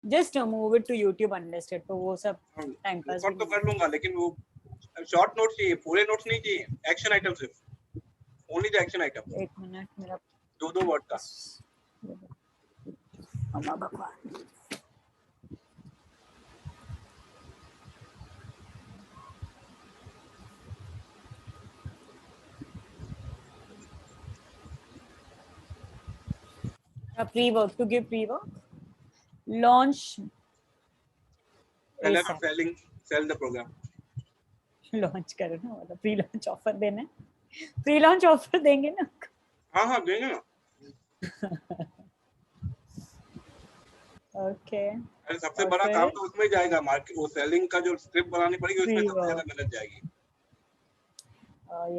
Just move it to YouTube unlisted, तो वो सब टाइम पास रिकॉर्ड तो कर लूंगा, लेकिन वो शॉर्ट नोट्स चाहिए, पूरे नोट्स नहीं चाहिए, एक्शन आइटम सिर्फ, only the action item. 1 minute, मेरा 2 वर्ड का। अम्मा भगवान। pre-work, to give pre-work, launch, sell the program, launch करो ना, वाला प्री लॉन्च ऑफर देना है, प्री लॉन्च ऑफर देंगे ना। हाँ देंगे ना। ओके, अरे सबसे बड़ा काम तो उसमें जाएगा, मार्केट, वो सेलिंग का जो स्क्रिप्ट बनानी पड़ेगी, उसमें सबसे ज्यादा मेहनत जाएगी।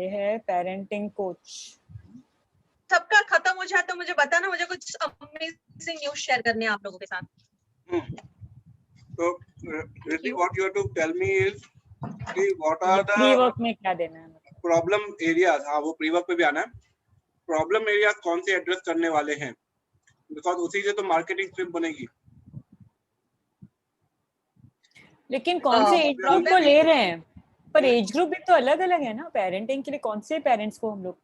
ये है पेरेंटिंग कोच। सबका खत्म हो जाए तो मुझे बताना, मुझे कुछ अमेजिंग न्यूज़ शेयर करनी है आप लोगों के साथ। तो Riddhi, what you have to tell me is कि what are the pre-work में क्या देना है, प्रॉब्लम एरियाज। हाँ, वो प्री वर्क पे भी आना है। प्रॉब्लम एरियाज कौन से एड्रेस करने वाले हैं, बिकॉज उसी से तो मार्केटिंग स्क्रिप्ट बनेगी। लेकिन कौन से एज ग्रुप को ले रहे हैं, पर एज ग्रुप भी तो अलग अलग है ना। पेरेंटिंग के लिए कौन से पेरेंट्स को हम लोग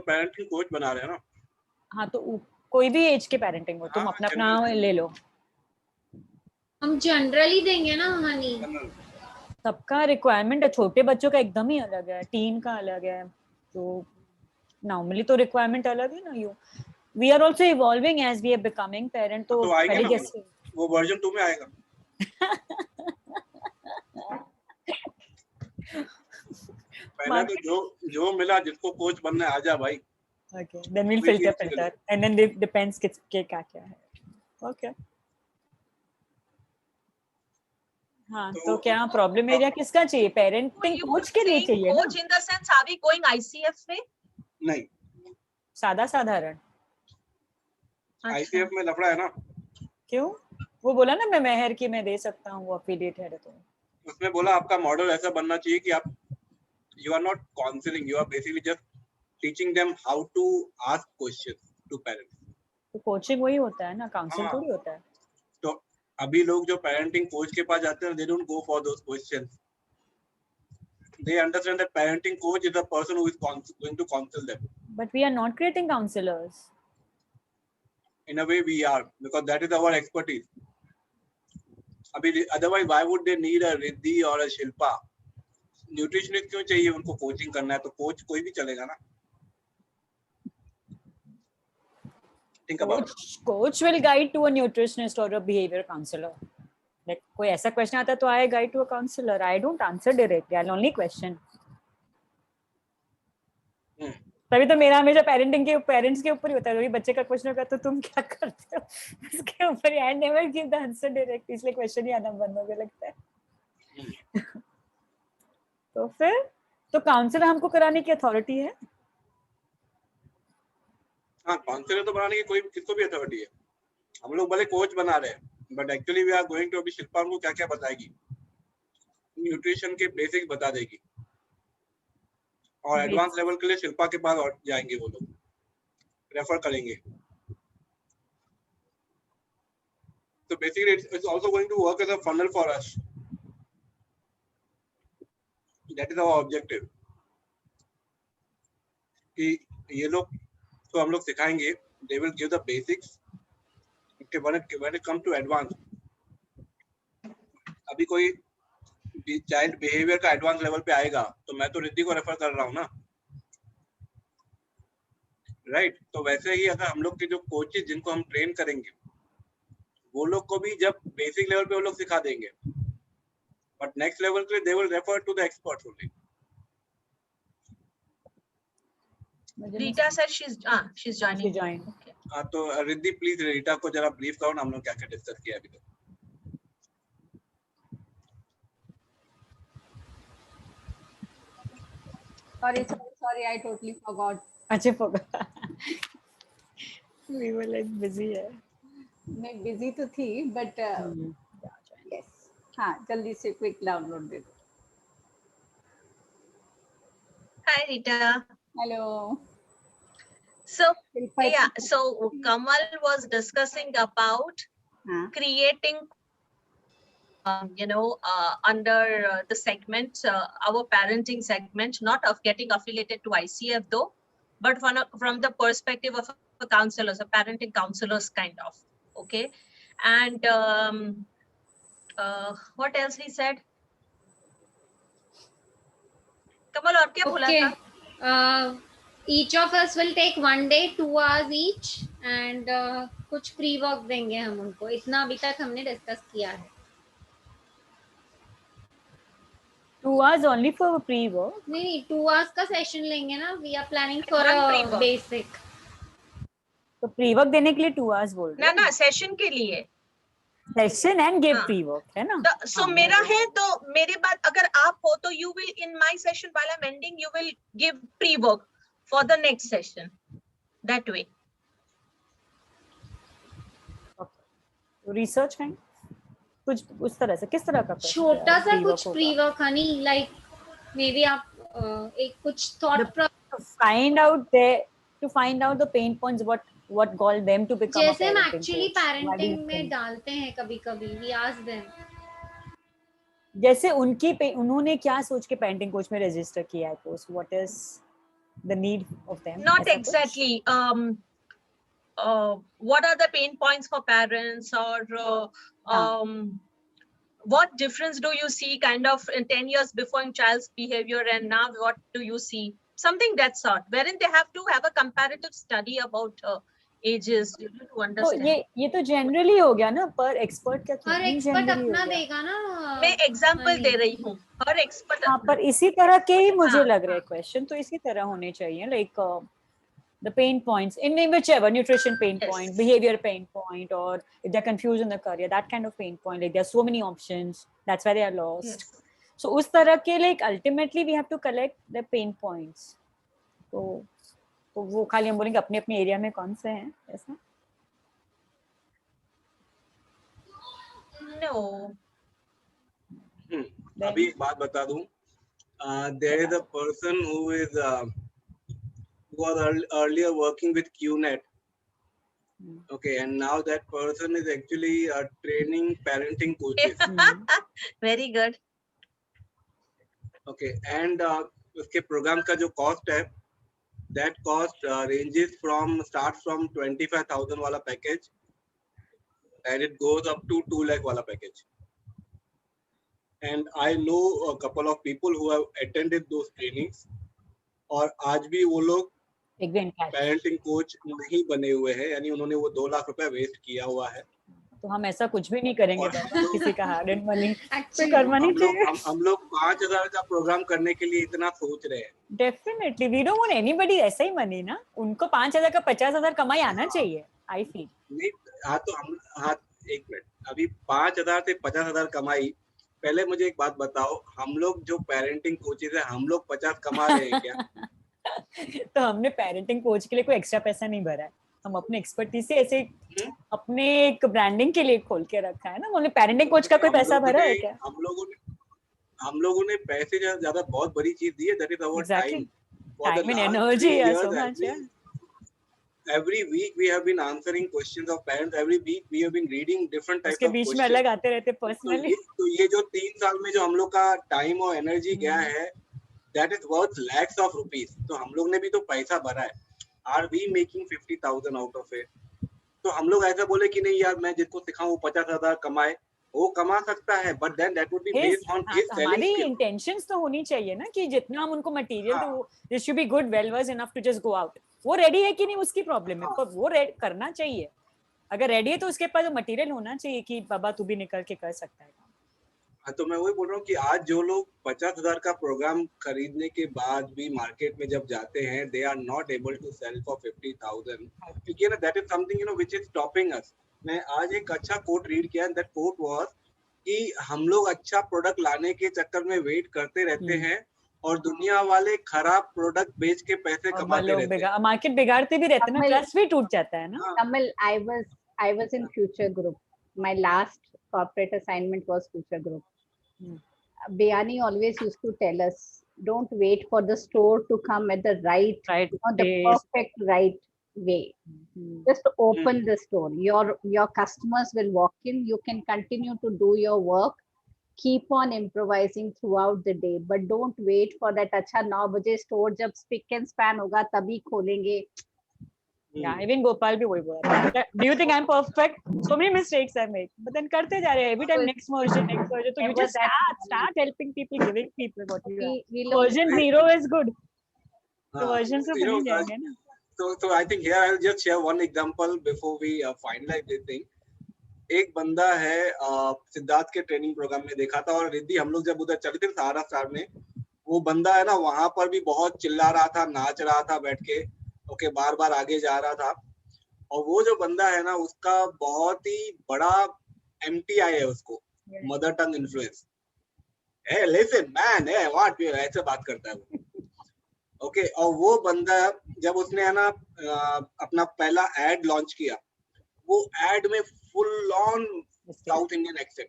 पेरेंटिंग कोच बना रहे हैं ना। हाँ, तो कोई भी एज के पेरेंटिंग हो, तुम अपना अपना ले लो। हम जनरली देंगे ना हनी, सबका रिक्वायरमेंट है, छोटे बच्चों का एकदम ही अलग है, टीन का अलग है, तो नॉर्मली तो रिक्वायरमेंट अलग है ना। You we are also evolving as we are becoming parent, तो पहले कैसे वो वर्जन 2 में आएगा। पहले तो जो मिला, जिसको कोच बनना है आजा भाई। Okay, then we'll filter and then depends किसके क्या है। ओके हाँ, तो क्या प्रॉब्लम एरिया किसका चाहिए? पेरेंटिंग कोच के लिए चाहिए ना। Coach in the sense are we going ICF में? नहीं, सादा साधारण। आईसीएफ में लफड़ा है ना। क्यों? वो बोला ना मैं मेहर की मैं दे सकता हूँ, वो अफिलिएट है तो उसमें बोला आपका मॉडल ऐसा बनना चाहिए कि आप you are not counselling, you are basically just teaching them how to ask questions to parents. तो कोचिंग वही होता है ना, काउंसिल थोड़ी होता है। तो अभी लोग जो पेरेंटिंग कोच के पास जाते हैं, they don't go for those questions, they understand that parenting coach is the person who is going to counsel them, but we are not creating counselors. in a way we are, because that is our expertise. Otherwise why would they need a Riddhi or a Shilpa? Nutritionist क्यों चाहिए उनको? Coaching करना है तो coach कोई भी चलेगा ना। Think about it. Coach will guide to a nutritionist or a behavior counselor. Like कोई ऐसा क्वेश्चन आता है तो I guide to a counselor. I don't answer directly. I'll only question. तभी तो मेरा हमेशा पेरेंट्स के ऊपर ही होता है। बच्चे का क्वेश्चन होगा तो तुम क्या करते हो उसके ऊपर। I never give the answer direct, इसलिए क्वेश्चन ही आना बंद हो गया लगता है। तो फिर तो काउंसलर हमको कराने की अथॉरिटी है। हाँ, काउंसलर तो बनाने की कोई किसको भी अथॉरिटी है। हम लोग भले कोच बना रहे हैं, but actually we are going to, अभी शिल्पा हमको क्या क्या बताएगी, न्यूट्रिशन के बेसिक्स बता देगी, और एडवांस लेवल के लिए शिल्पा के पास और जाएंगे, वो लोग रेफर करेंगे। तो basically it's also going to work as a funnel for us. That is our objective कि ये लोग तो हम लोग सिखाएंगे, they will give the basics, when it comes to advance, अभी कोई चाइल्ड बिहेवियर का एडवांस लेवल पे आएगा तो मैं तो रिद्धि को रेफर कर रहा हूँ ना, राइट। तो वैसे ही अगर हम लोग के जो कोचेज जिनको हम ट्रेन करेंगे, वो लोग को भी जब बेसिक लेवल पे वो लोग सिखा देंगे, बट नेक्स्ट लेवल के लिए they will refer to the experts only. Rita sir she's joining. हाँ, तो रिद्धि प्लीज रीटा को जरा ब्रीफ करो ना, हम लोग क्या क्या डिस्कस किया अभी तक। Sorry, I totally forgot. अच्छा forgot. We were like busy है। मैं busy तो थी, but yes, हाँ जल्दी से quick download दे दो। Hi Rita. Hello. So yeah, so Kamal was discussing about creating under the segment, our parenting segment, not of getting affiliated to ICF though, but from the perspective of a counselors, a parenting counselors kind of. Okay. And what else he said? Kamal, और क्या बोला था? Each of us will take 1 day, 2 hours each, and कुछ pre work देंगे हम उनको. इतना अभी तक हमने डिस्कस किया है. 2 hours only for pre-work? नहीं, 2 hours का सेशन लेंगे ना. We are planning for a basic. तो pre-work देने के लिए 2 hours बोल रहे हैं? ना सेशन के लिए. Session and give pre-work है ना? So मेरा है तो मेरे बाद अगर आप हो तो you will in my session while I'm ending you will give pre-work for the next session. That way. Okay. Research है? कुछ उस तरह से किस तरह का छोटा सा कुछ pre-work हनी like maybe आप एक कुछ thought find out the pain points what call them to become जैसे a हम parenting actually coach. parenting में डालते हैं कभी-कभी we ask them. जैसे उन्होंने क्या सोच के parenting coach में register किया है course, what is the need of them? Not exactly. What are the pain points for parents, or what difference do you see kind of in 10 years before in child's behavior and now what do you see? Something that sort, wherein they have to have a comparative study about ages to understand. तो ये तो generally हो गया ना, पर expert क्या हर expert अपना देगा ना. मैं example दे रही हूँ. हर expert. हाँ, पर इसी तरह के ही मुझे लग रहा है question, तो इसी तरह होने चाहिए like the pain points in whichever nutrition pain point, behavior pain point, or if they're confused in the career, that kind of pain point, like there are so many options, that's why they are lost. So उस तरह के like ultimately we have to collect the pain points. तो वो खाली हम बोलेंगे अपने अपने एरिया में कौन से हैं ऐसा? No. अभी एक बात बता दूं. There is a person who is who was earlier working with QNet. Okay, and now that person is actually training parenting coaches. Very good. Okay, and उसके program का जो cost है, that cost starts from 25,000 वाला package, and it goes up to 2 lakh वाला package. And I know a couple of people who have attended those trainings, और आज भी वो लोग पेरेंटिंग कोच नहीं बने हुए हैं, यानी उन्होंने वो 2 लाख रुपए वेस्ट किया हुआ है. तो हम ऐसा कुछ भी नहीं करेंगे किसी का हार्ड एंड मनी करना नहीं चाहिए. हम लोग 5,000 का प्रोग्राम करने के लिए इतना सोच रहे हैं. Definitely we don't want anybody ऐसा ही मनी ना. उनको 5,000 का 50,000 कमाई आना चाहिए. आई फील नहीं. हाँ एक मिनट. अभी 5,000 से 50,000 कमाई. पहले मुझे एक बात बताओ, हम लोग जो पेरेंटिंग कोचेस है, हम लोग 50 कमा रहे हैं क्या? तो हमने पेरेंटिंग कोच के लिए कोई एक्स्ट्रा पैसा नहीं भरा है. हम अपने एक्सपर्टीज से ऐसे अपने एक ब्रांडिंग के लिए खोल के रखा है ना. हमने पेरेंटिंग कोच का कोई पैसा भरा है क्या? हम लोगों ने पैसे ज्यादा बहुत बड़ी चीज दी है. That is our time and energy. So much. Every week we have been answering questions of parents. Every week we have been reading different types of questions. उसके बीच में अलग आते रहते पर्सनली. तो ये जो 3 साल में जो हम लोग का टाइम और एनर्जी गया है, that is worth lakhs of rupees. तो हम लोग ने भी तो पैसा भरा है. Are we making 50,000 out of it? तो हम लोग ऐसा बोले कि नहीं यार, मैं जिसको सिखाऊं वो 50,000 कमाए, वो कमा सकता है, but then that would be based on his selling हमारी skill. इंटेंशंस तो होनी चाहिए ना कि जितना हम उनको मटेरियल दो, this should be good, well versed enough to just go out. वो रेडी है कि नहीं उसकी प्रॉब्लम है, पर वो करना चाहिए. अगर रेडी है तो उसके पास मटेरियल होना चाहिए कि बाबा तू भी निकल के कर सकता है. हाँ, तो मैं वही बोल रहा हूँ कि आज जो लोग 50,000 का प्रोग्राम खरीदने के बाद भी मार्केट में जब जाते हैं, they are not able to sell for 50,000. क्योंकि ना that is something which is stopping us. मैं आज एक अच्छा कोट रीड किया, that quote was कि हम लोग अच्छा प्रोडक्ट लाने के चक्कर में वेट करते रहते हैं और दुनिया वाले खराब प्रोडक्ट बेच के पैसे कमाते रहते हैं. मार्केट बिगाड़ते भी रहते हैं, ट्रस्ट भी टूट जाता है ना. Kamal, I was in Future Group. My last corporate assignment was Future Group. Bayani always used to tell us, don't wait for the store to come at the the perfect right. way. Just open the store. Your customers will walk in. You can continue to do your work. Keep on improvising throughout the day, but don't wait for that. अच्छा 9 बजे store जब spick and span होगा तभी खोलेंगे. Yeah, even Gopal भी वही बोला था. Do you think I'm perfect? So many mistakes I make, but then करते जा रहे हैं. Every time next version. So you just start helping people, giving people what you have. Version 0 is good. So version से बन जाएंगे ना. So I think here I'll just share one example before we finalize this thing. एक बंदा है सिद्धार्थ के training programme में देखा था, और रिद्धि हम लोग जब उधर चले थे सहारा स्टार में, वो बंदा है ना वहां पर भी बहुत चिल्ला रहा था, नाच रहा था बैठ के, ओके, बार बार आगे जा रहा था. और वो जो बंदा है ना उसका बहुत ही बड़ा MTI है, उसको mother tongue influence. hey listen man, hey what, ऐसे बात करता है वो. ओके और वो बंदा जब उसने है ना अपना पहला एड लॉन्च किया, वो एड में full on south Indian accent.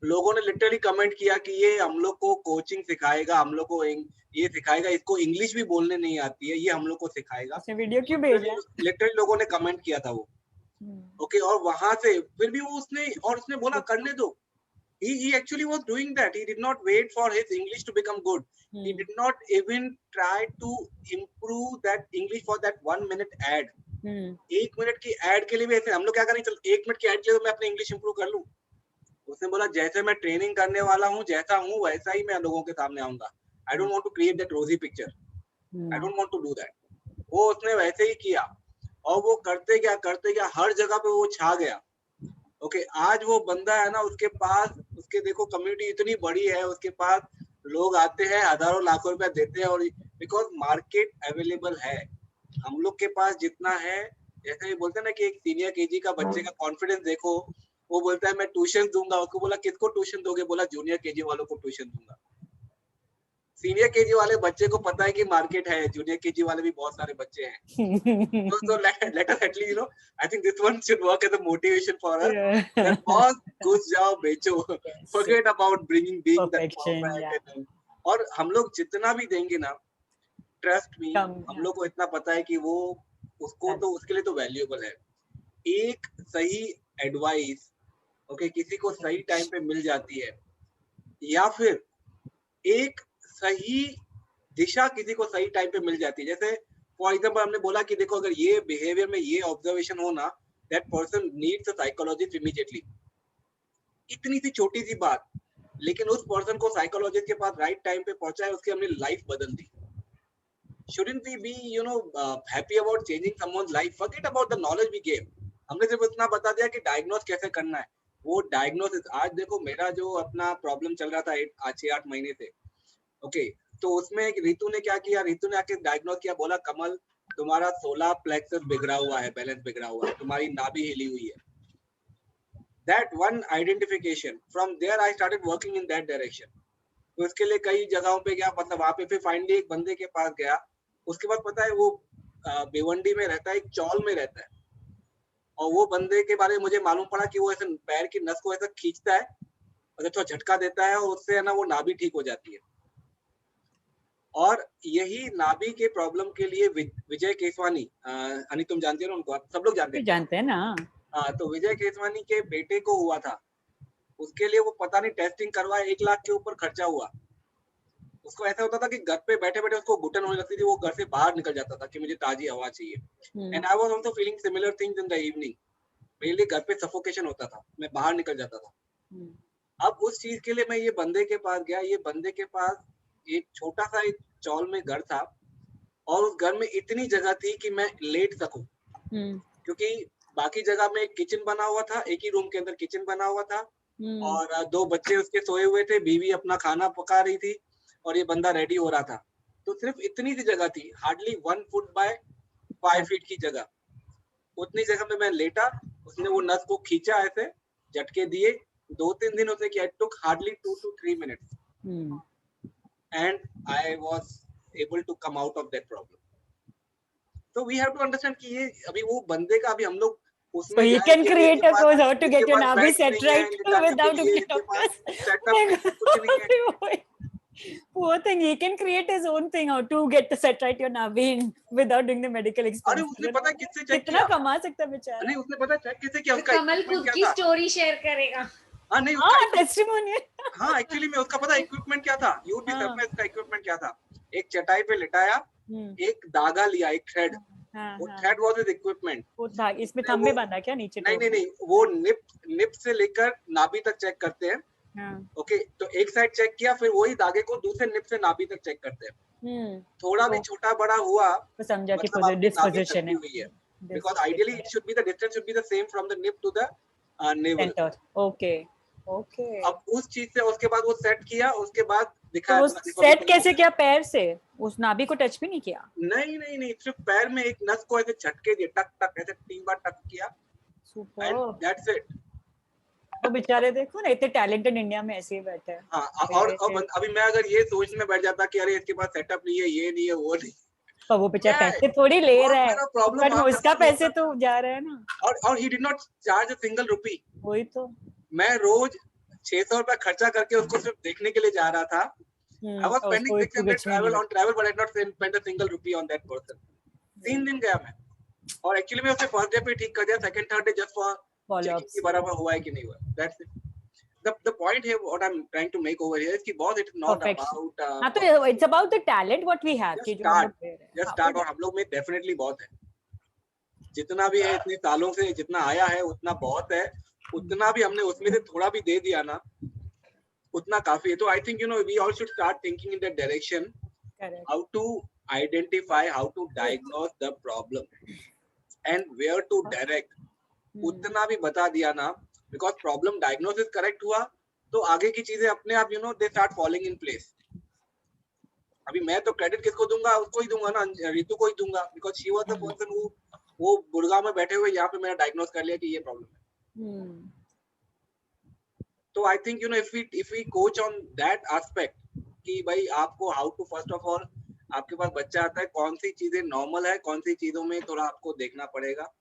लोगों ने लिटरली कमेंट किया कि ये हम लोग को कोचिंग सिखाएगा, हम लोग को ये सिखाएगा, इसको इंग्लिश भी बोलने नहीं आती है, ये हम लोग को सिखाएगा. वीडियो क्यों भेजा? लिटरली लोगों ने कमेंट किया था वो. ओके और वहां से फिर भी वो उसने बोला करने दो. He actually was doing that. He did not wait for his English to become good. He did not even try to improve that English for that 1 minute ad. 1 minute की एड के लिए भी ऐसे हम लोग क्या करें, चल 1 मिनट की एड के लिए मैं अपने इंग्लिश इंप्रूव कर लूं. उसने बोला जैसे मैं ट्रेनिंग करने वाला हूँ, जैसा हूँ वैसा ही मैं लोगों के सामने आऊंगा. I don't want to create that rosy picture. I don't want to do that. वो उसने वैसे ही किया और वो करते गया हर जगह पे वो छा गया. ओके आज वो बंदा है ना, उसके पास उसके देखो कम्युनिटी इतनी बड़ी है, उसके पास लोग आते हैं, हजारों लाखों रुपया देते हैं, और बिकॉज मार्केट अवेलेबल है. हम लोग के पास जितना है, जैसे बोलते हैं ना कि एक सीनियर केजी का बच्चे का कॉन्फिडेंस देखो, वो बोलता है मैं ट्यूशन दूंगा. उसको बोला किसको ट्यूशन दोगे? बोला जूनियर केजी वालों को ट्यूशन दूंगा. सीनियर केजी वाले बच्चे को पता है कि मार्केट है, जूनियर केजी वाले भी बहुत सारे बच्चे हैं. so let us at least I think this one should work as a motivation for us. That boss घुस जाओ बेचो, forget about being that perfect. और हम लोग जितना भी देंगे ना, ट्रस्ट मी, हम लोग को इतना पता है कि वो उसको तो उसके लिए तो वैल्यूएबल है. एक सही एडवाइस ओके किसी को सही टाइम पे मिल जाती है, या फिर एक सही दिशा किसी को सही टाइम पे मिल जाती है. जैसे फॉर एग्जांपल हमने बोला कि देखो अगर ये बिहेवियर में ये ऑब्जर्वेशन हो ना, that person needs a psychologist immediately. इतनी सी छोटी सी बात, लेकिन उस पर्सन को साइकोलॉजिस्ट के पास राइट टाइम पे पहुंचाए, उसकी हमने लाइफ बदल दी. shouldn't we be happy about changing someone's life? Forget about the knowledge we gave. हमने सिर्फ इतना बता दिया कि डायग्नोस कैसे करना है. वो डायग्नोसिस आज देखो, मेरा जो अपना प्रॉब्लम चल रहा था 6-8 महीने से, ओके तो उसमें रितु ने क्या किया, रितु ने आके डायग्नोस किया, बोला कमल तुम्हारा 16 प्लेक्सस बिगड़ा हुआ है, बैलेंस बिगड़ा हुआ है, तुम्हारी नाभि हिली हुई है. That one identification, from there I started working in that direction. तो उसके लिए कई जगहों पे गया, मतलब वहाँ पे फिर फाइनली एक बंदे के पास गया. उसके बाद पता है वो भिवंडी में रहता है, एक चौल में रहता है, और वो बंदे के बारे में मुझे मालूम पड़ा कि वो ऐसे पैर की नस को ऐसा खींचता है और थोड़ा झटका देता है, और उससे है ना वो नाभि ठीक हो जाती है. और यही नाभि के प्रॉब्लम के लिए विजय केसवानी, हनी तुम जानते हो ना उनको, आप सब लोग जानते हैं ना. हाँ तो विजय केसवानी के बेटे को हुआ था. उसके लिए वो पता नहीं टेस्टिंग करवाया, 1 लाख के ऊपर खर्चा हुआ. उसको ऐसा होता था कि घर पे बैठे बैठे उसको घुटन होने लगती थी, वो घर से बाहर निकल जाता था कि मुझे ताजी हवा चाहिए. And I was also feeling similar things in the evening. मेरे लिए घर पे सफोकेशन होता था, मैं बाहर निकल जाता था. अब उस चीज के लिए मैं ये बंदे के पास गया. ये बंदे के पास एक छोटा सा एक चौल में घर था, और उस घर में इतनी जगह थी कि मैं लेट सकूं, क्योंकि बाकी जगह में किचन बना हुआ था, एक ही रूम के अंदर किचन बना हुआ था, और 2 बच्चे उसके सोए हुए थे, बीवी अपना खाना पका रही थी, और ये बंदा रेडी हो रहा था. तो सिर्फ इतनी सी जगह थी, हार्डली 1 फुट बाय 5 फीट की जगह. उतनी जगह में मैं लेटा, उसने वो नस को खींचा, ऐसे झटके दिए. 2-3 दिन उसने किया. It took hardly 2 to 3 minutes and I was able to come out of that problem. So we have to understand कि ये अभी वो बंदे का अभी हम लोग उसमें so you can create a course how to get your navi set right without doing doctors. कुछ नहीं है. Poor thing, he can create his own thing how to get to set right your Naveen without doing the medical अरे expenses. उसने पता है किससे check कितना किया? कमा सकता है बेचारा. नहीं उसने पता चेक किससे किया? तो उसका कमल equipment खुद क्या की था? स्टोरी शेयर करेगा. हाँ नहीं उसका हाँ, testimonial. हाँ एक्चुअली में उसका पता इक्विपमेंट क्या था? यू भी हाँ. सरप्राइज उसका इक्विपमेंट क्या था? एक चटाई पे लिटाया, एक धागा लिया, एक थ्रेड, हाँ, वो हाँ. Thread was his equipment. वो था इसमें थंब में बांधा क्या नीचे? नहीं नहीं नहीं, वो निप से लेकर नाभि तक चेक करते हैं। हाँ. ओके, तो एक साइड चेक किया, फिर वही धागे को दूसरे निप से नाभि तक चेक करते हैं। थोड़ा भी छोटा बड़ा हुआ तो समझा कि मतलब आपकी नाभि डिस्पोजिशन टकरी हुई है, because ideally it should be the distance should be the same from the nip to the navel. Centre. Okay okay. अब उस चीज से उसके बाद वो सेट किया, उसके बाद तो दिखाया वो देखो सेट अभी कैसे किया? पैर से उस नाभि को टच भी नहीं किया? नहीं नहीं नहीं, सिर्फ पैर में एक नस को ऐसे झटके दिए, टक टक ऐसे 3 बार टक किया सुपर. and that's it. तो बेचारे देखो ना, इतने टैलेंटेड इंडिया में ऐसे ही बैठे हैं. हाँ, और अभी मैं अगर ये सोचने में बैठ जाता कि अरे इसके पास सेटअप नहीं है, ये नहीं है, वो नहीं, पर वो बेचारा Yeah, पैसे थोड़ी ले बहुत रहा है, बड़ा problem बट वहाँ पे उसका होता पैसे है। तो जा रहा है ना. और he did not charge a single rupee. वही तो. मैं रोज 600 रुपया खर्चा करके उसको सिर्फ देखने के लिए जा रहा था. I was और spending उसको 600 कुछ नहीं travel मिला. on travel, but I did not spend a single rupee on that person. 3 दिन गया मैं, और एक्चुअली मैं उसे फर्स्ट डे पे ठीक कर दिया, second third day just for Follow checking ups. कि बराबर हुआ है कि नहीं हुआ. That's it. The point here, what I'm trying to make over here is कि बहुत it's not Perfection. about हाँ, तो it's about the talent what we have कि जो हम लोग दे रहे हैं. just हाँ, start, वो और हम लोग में डेफिनेटली बहुत है, जितना भी है इतने सालों से जितना आया है उतना बहुत है, उतना भी हमने उसमें से थोड़ा भी दे दिया ना, उतना काफी है. तो I think we all should start thinking in that direction, correct. how to identify, how to diagnose the problem and where to direct. उतना भी बता दिया ना, because problem diagnosis correct हुआ तो आगे की चीजें अपने आप they start falling in place. अभी मैं तो क्रेडिट किसको दूंगा? उसको ही दूंगा ना, रितु को ही दूंगा, because she was the person who वो गुड़गांव में बैठे हुए यहाँ पे मैंने डायग्नोस कर लिया कि ये प्रॉब्लम है. तो I think if we coach on that aspect कि भाई आपको how to first of all, आपके पास बच्चा आता है, कौन सी चीजें नॉर्मल है, कौन सी चीजों में थोड़ा आपको देखना पड़ेगा.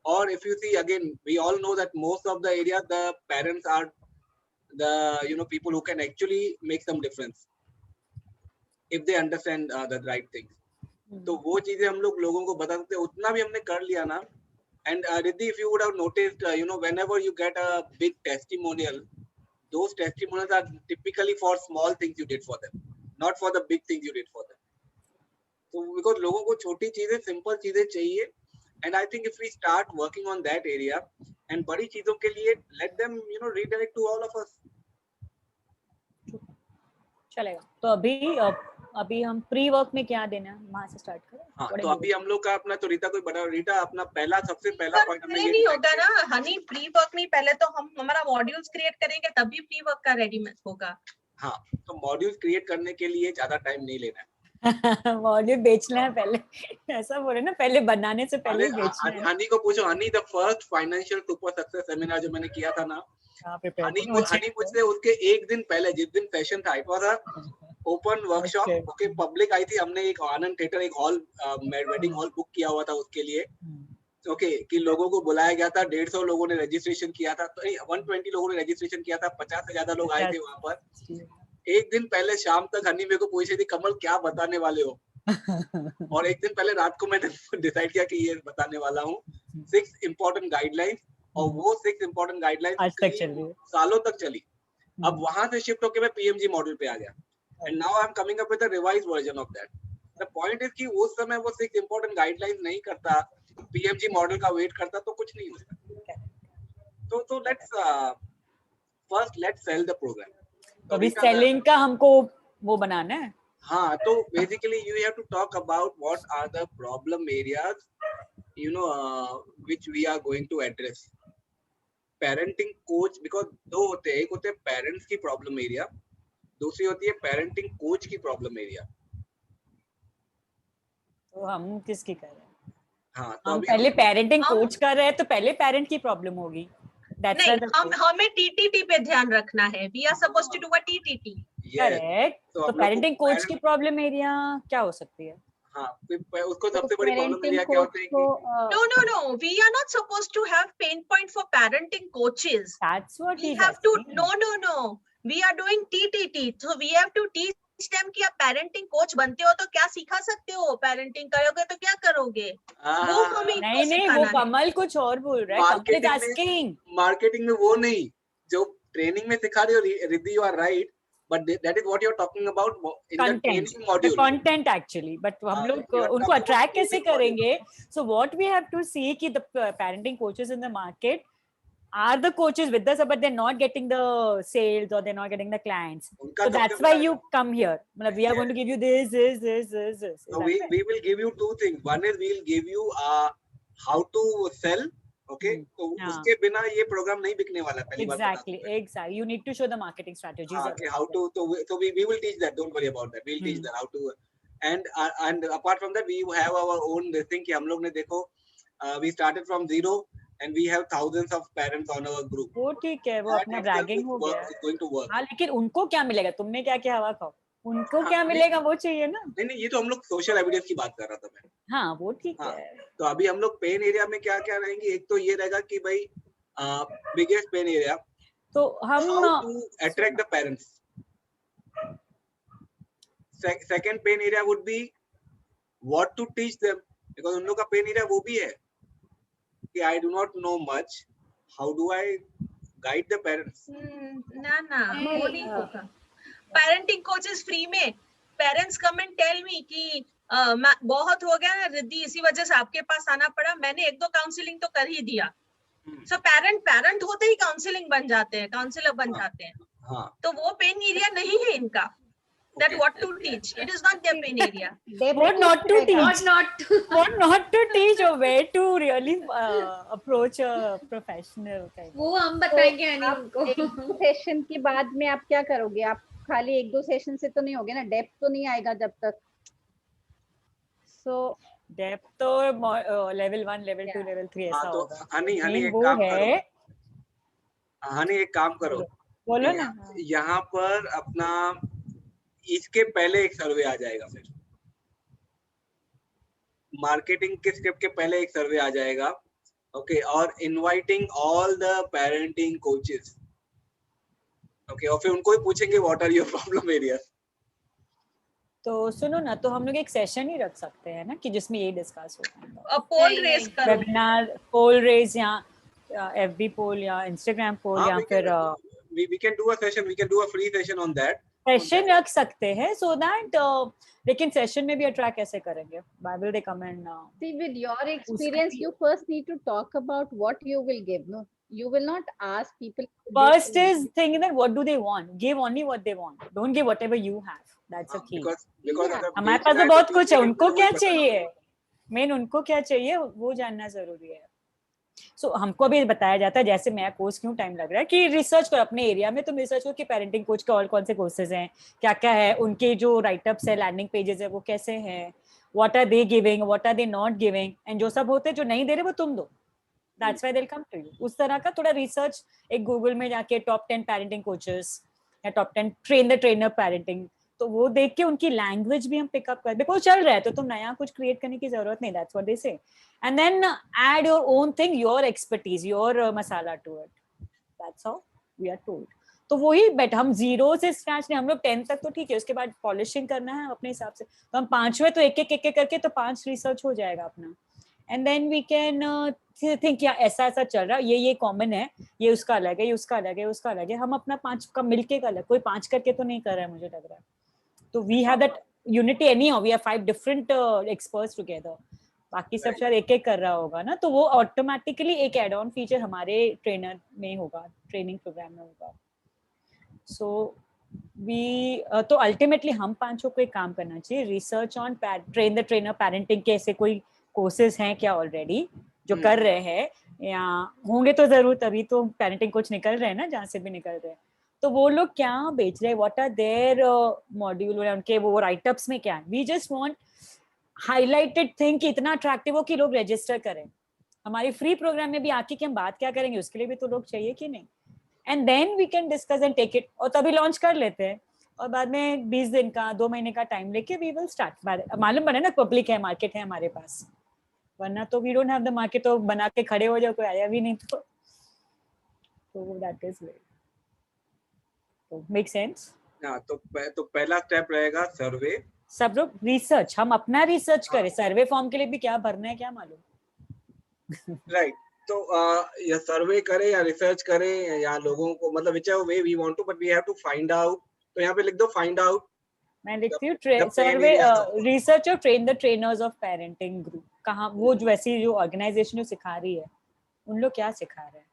और if you see again, we all know that most of the area the parents are the people who can actually make some difference if they understand the right things. तो वो चीजें हम लोगों को बता सकते हैं, उतना भी हमने कर लिया ना. And Riddhi, if you would have noticed, whenever you get a big testimonial, those testimonials are typically for small things you did for them, not for the big things you did for them. So because लोगों को छोटी चीजें, simple चीजें चाहिए, and I think if we start working on that area, and बड़ी चीजों के लिए let them redirect to all of us. चलेगा. तो अभी हम प्री वर्क में क्या देना है, वहां से स्टार्ट करें. हाँ, तो अभी हम लोग का अपना, तो रीता कोई बता, रीता अपना सबसे पहला पॉइंट हमने नहीं होगा ना हनी, प्री वर्क नहीं, पहले तो हम हमारा मॉड्यूल्स क्रिएट करेंगे तभी प्री वर्क का रेडीमेड होगा. हाँ, तो मॉड्यूल्स क्रिएट करने के लिए ज्यादा टाइम नहीं लेना है. मॉड्यूल बेचना है पहले. ऐसा बोले ना, पहले बनाने से पहले बेचना है. हनी को पूछो, honey the first financial super success seminar जो मैंने किया था ना, हनी मुझसे उसके एक दिन पहले, जिस दिन सेशन था, it was a open workshop. Okay, public आई थी, हमने एक आनंद थिएटर, एक हॉल, वेडिंग हॉल बुक किया हुआ था उसके लिए. ओके, कि लोगों को बुलाया गया था, 150 लोगों ने रजिस्ट्रेशन किया था, तो 120 लोगों ने रजिस्ट्रेशन किया था, 50 से ज्यादा लोग आए थे वहां पर. एक दिन पहले शाम तक हनी मेरे को पूछ रही थी, कमल क्या बताने वाले हो? और एक दिन पहले रात को मैंने डिसाइड किया कि ये बताने वाला हूँ 6 इम्पोर्टेंट गाइडलाइंस. और वो 6 इम्पोर्टेंट गाइडलाइंस आज तक चल रही है, सालों तक चली. अब वहां से शिफ्ट होकर मैं पीएमजी मॉडल पे आ गया, and now I am coming up with a revised version of that. The point is कि उस समय वो 6 इम्पोर्टेंट गाइडलाइंस नहीं करता, पीएमजी मॉडल का वेट करता, तो कुछ नहीं होता. तो लेट्स सेल द प्रोग्राम. तो अभी सेलिंग का हमको वो बनाना है. हाँ, तो basically you have to talk about what are the problem areas which we are going to address. Parenting coach, because दो होते हैं, एक होते हैं पेरेंट्स की प्रॉब्लम एरिया, दूसरी होती है पेरेंटिंग कोच की प्रॉब्लम एरिया. तो हम किसकी कर रहे हैं? हाँ, तो हम पहले पेरेंटिंग कोच कर रहे हैं, तो पहले पेरेंट की प्रॉब्लम होगी. नहीं, हमें टीटीटी पे ध्यान रखना है. We are supposed to do a TTT. Correct. तो पेरेंटिंग कोच की प्रॉब्लम एरिया क्या हो सकती है? हाँ, उसको सबसे बड़ी प्रॉब्लम एरिया क्या होती है कि No, we are not supposed to have pain point for parenting coaches. That's what We he have has to seen. no, we are doing TTT, so we have to teach them कि आप parenting coach बनते हो तो क्या सिखा सकते हो, parenting करोगे तो क्या करोगे, वो हमें इनको नहीं नहीं, वो सिखाना है। कमल कुछ और बोल रहा है, कमल इज आस्किंग। मार्केटिंग में वो नहीं जो ट्रेनिंग में सिखा रही हो Riddhi, you are right, but that is what you are talking about in the content, training the module. Content actually, but हम हाँ, लोग you are उनको talking about अट्रैक्ट कैसे training module. करेंगे? So what we have to see कि the parenting coaches in the market are the coaches with us, but they're not getting the sales or they're not getting the clients. उनका So सबसे that's why बड़ा- you come here. Matlab, we are going to give you this. Is So that we right? will give you two things. One is we'll give you how to sell. Okay, तो हाँ. उसके बिना ये programme नहीं बिकने वाला, पहली बात बता Exactly, दूं मैं। exactly. You need to show the marketing strategies. हाँ, कि how to, so we will teach that. Don't worry about that. We'll teach that how to. And apart from that, we have our own thing कि हम लोग ने देखो, we started from zero and we have thousands of parents on our group. वो ठीक है, वो That अपना itself ब्रैगिंग is हो work, गया। is going to work. हाँ, लेकिन उनको क्या मिलेगा? तुमने क्या क्या हवा खाओ, उनको हाँ, क्या नहीं- मिलेगा वो चाहिए ना। नहीं, ये तो हम लोग सोशल एविडेंस की बात कर रहा था मैं। हाँ, वो ठीक हाँ, है। तो अभी हम लोग पेन एरिया में क्या क्या रहेंगे, एक तो ये रहेगा कि भाई बिगेस्ट पेन एरिया, तो how हम to attract the parents. Second pain area would be what to teach them, because उन लोग का पेन एरिया वो भी है कि I do not know much, how do I guide the parents? ना ना, वो नहीं हाँ। होगा। पेरेंटिंग कोचेस फ्री में, parents come and tell me कि बहुत हो गया ना रिद्धि, इसी वजह से आपके पास आना पड़ा, मैंने एक दो काउंसलिंग तो कर ही दिया। सो पेरेंट होते ही काउंसलिंग बन जाते हैं, काउंसलर बन जाते हैं। हाँ, तो वो पेन एरिया नहीं है इनका, that what to teach, it is not their pain area. what not to What teach, not to what not to teach, or where to really approach a professional kind. वो हम बताएंगे यानी आप उनको। एक दो सेशन के बाद में आप क्या करोगे? आप खाली एक दो सेशन से तो नहीं होगे ना, डेप्थ तो नहीं आएगा जब तक। सो डेप्थ तो लेवल 1, लेवल 2, लेवल 3 ऐसा हाँ, तो होगा। हनी Main एक वो काम है, करो, हनी एक काम करो, बोलो ना। यहाँ पर अपना इसके पहले एक सर्वे आ जाएगा, फिर मार्केटिंग के स्टेप के पहले एक सर्वे आ जाएगा। ओके, और inviting all the parenting coaches. Okay, और फिर उनको ही पूछेंगे what are your problem areas. तो सुनो ना, तो हम लोग एक सेशन ही रख सकते हैं ना कि जिसमें ये डिस्कस होगा। पोल नहीं, रेस नहीं। करो, वेबिनार, पोल रेस या FB पोल या Instagram पोल या फिर we can do a session, we can do a free session on that. Session रख सकते हैं, सो दैट लेकिन सेशन में भी अट्रैक्ट कैसे करेंगे? Why will they come and see, with your experience, you first need to talk about what you will give. No, you will not ask people. first is thinking that what do they want, give only what they want, don't give whatever you have, that's the key. Because अगर हमारे पास तो बहुत कुछ है, उनको क्या चाहिए, main उनको क्या चाहिए वो जानना जरूरी है। सो हमको भी बताया जाता है, जैसे मैं कोर्स क्यों टाइम लग रहा है कि रिसर्च करो अपने एरिया में, तुम रिसर्च करो कि पेरेंटिंग कोच के और कौन से कोर्सेज हैं, क्या क्या है, उनके जो राइटअप्स है, लैंडिंग पेजेस है वो कैसे हैं, what are they giving, what are they not giving, and जो सब होते हैं जो नहीं दे रहे वो तुम दो, that's why they will come to you. उस तरह का थोड़ा रिसर्च, एक गूगल में जाके टॉप 10 पेरेंटिंग कोचेस या top 10 train the trainer parenting, तो वो देख के उनकी लैंग्वेज भी हम पिकअप कर, बिकॉज चल रहा है तो तुम नया कुछ क्रिएट करने की जरूरत नहीं, that's what they say, and then add your own thing, your expertise, your masala to it, that's how we are told. तो वही, बट हम जीरो से स्क्रैच नहीं, हम लोग 10 तक तो ठीक है, उसके बाद पॉलिशिंग करना है अपने हिसाब से, तो हम 5वें तो एक एक करके तो 5 रिसर्च हो जाएगा अपना, and then we can think या ऐसा ऐसा चल रहा है, ये कॉमन है, ये उसका अलग है, ये उसका अलग है, उसका अलग है, हम अपना 5 का मिलके का अलग, कोई 5 करके तो नहीं कर रहा है मुझे लग रहा है। तो we have that unity anyhow, we have 5 different experts together, बाकी सब शायद एक एक कर रहा होगा ना, तो वो ऑटोमेटिकली एक एड ऑन फीचर हमारे ट्रेनर में होगा, ट्रेनिंग प्रोग्राम में होगा। सो वी तो अल्टीमेटली हम 5 को एक काम करना चाहिए, research on train the trainer parenting के ऐसे कोई कोर्सेज हैं क्या ऑलरेडी जो कर रहे हैं, या होंगे तो जरूर, तभी तो पेरेंटिंग कोच निकल रहे हैं ना, जहाँ से भी निकल रहे हैं, तो वो लोग क्या बेच रहे हैं, व्हाट आर देयर मॉड्यूल, उनके वो राइटअप्स में क्या है। We just want highlighted thing कि इतना अट्रैक्टिव हो कि लोग रजिस्टर करें हमारी फ्री प्रोग्राम में भी आके, कि हम बात क्या करेंगे उसके लिए भी तो लोग चाहिए कि नहीं, and then we can discuss and take it, और तभी लॉन्च कर लेते हैं, और बाद में 20 दिन का 2 महीने का टाइम लेके वी विल स्टार्ट। मालूम पड़े ना पब्लिक है, मार्केट है हमारे पास, वरना तो we don't have the market, तो बना के खड़े हो जाओ, कोई आया भी नहीं तो दैट इज वेट। तो मेक सेंस? हाँ, तो पहला स्टेप रहेगा सर्वे। सब लोग रिसर्च, हम अपना रिसर्च करें, सर्वे फॉर्म के लिए भी क्या भरना है क्या मालूम। राइट, तो या सर्वे करें या रिसर्च करें या लोगों को, मतलब whichever way we want to, but we have to find out. तो यहाँ पे लिख दो फाइंड आउट। मैं लिखती हूँ the pain survey areas of- research और train the trainers of parenting group. कहाँ वो जो वैसी जो ऑर्गेनाइजेशन जो सिखा रही है, उन लोग क्या सिखा रहे हैं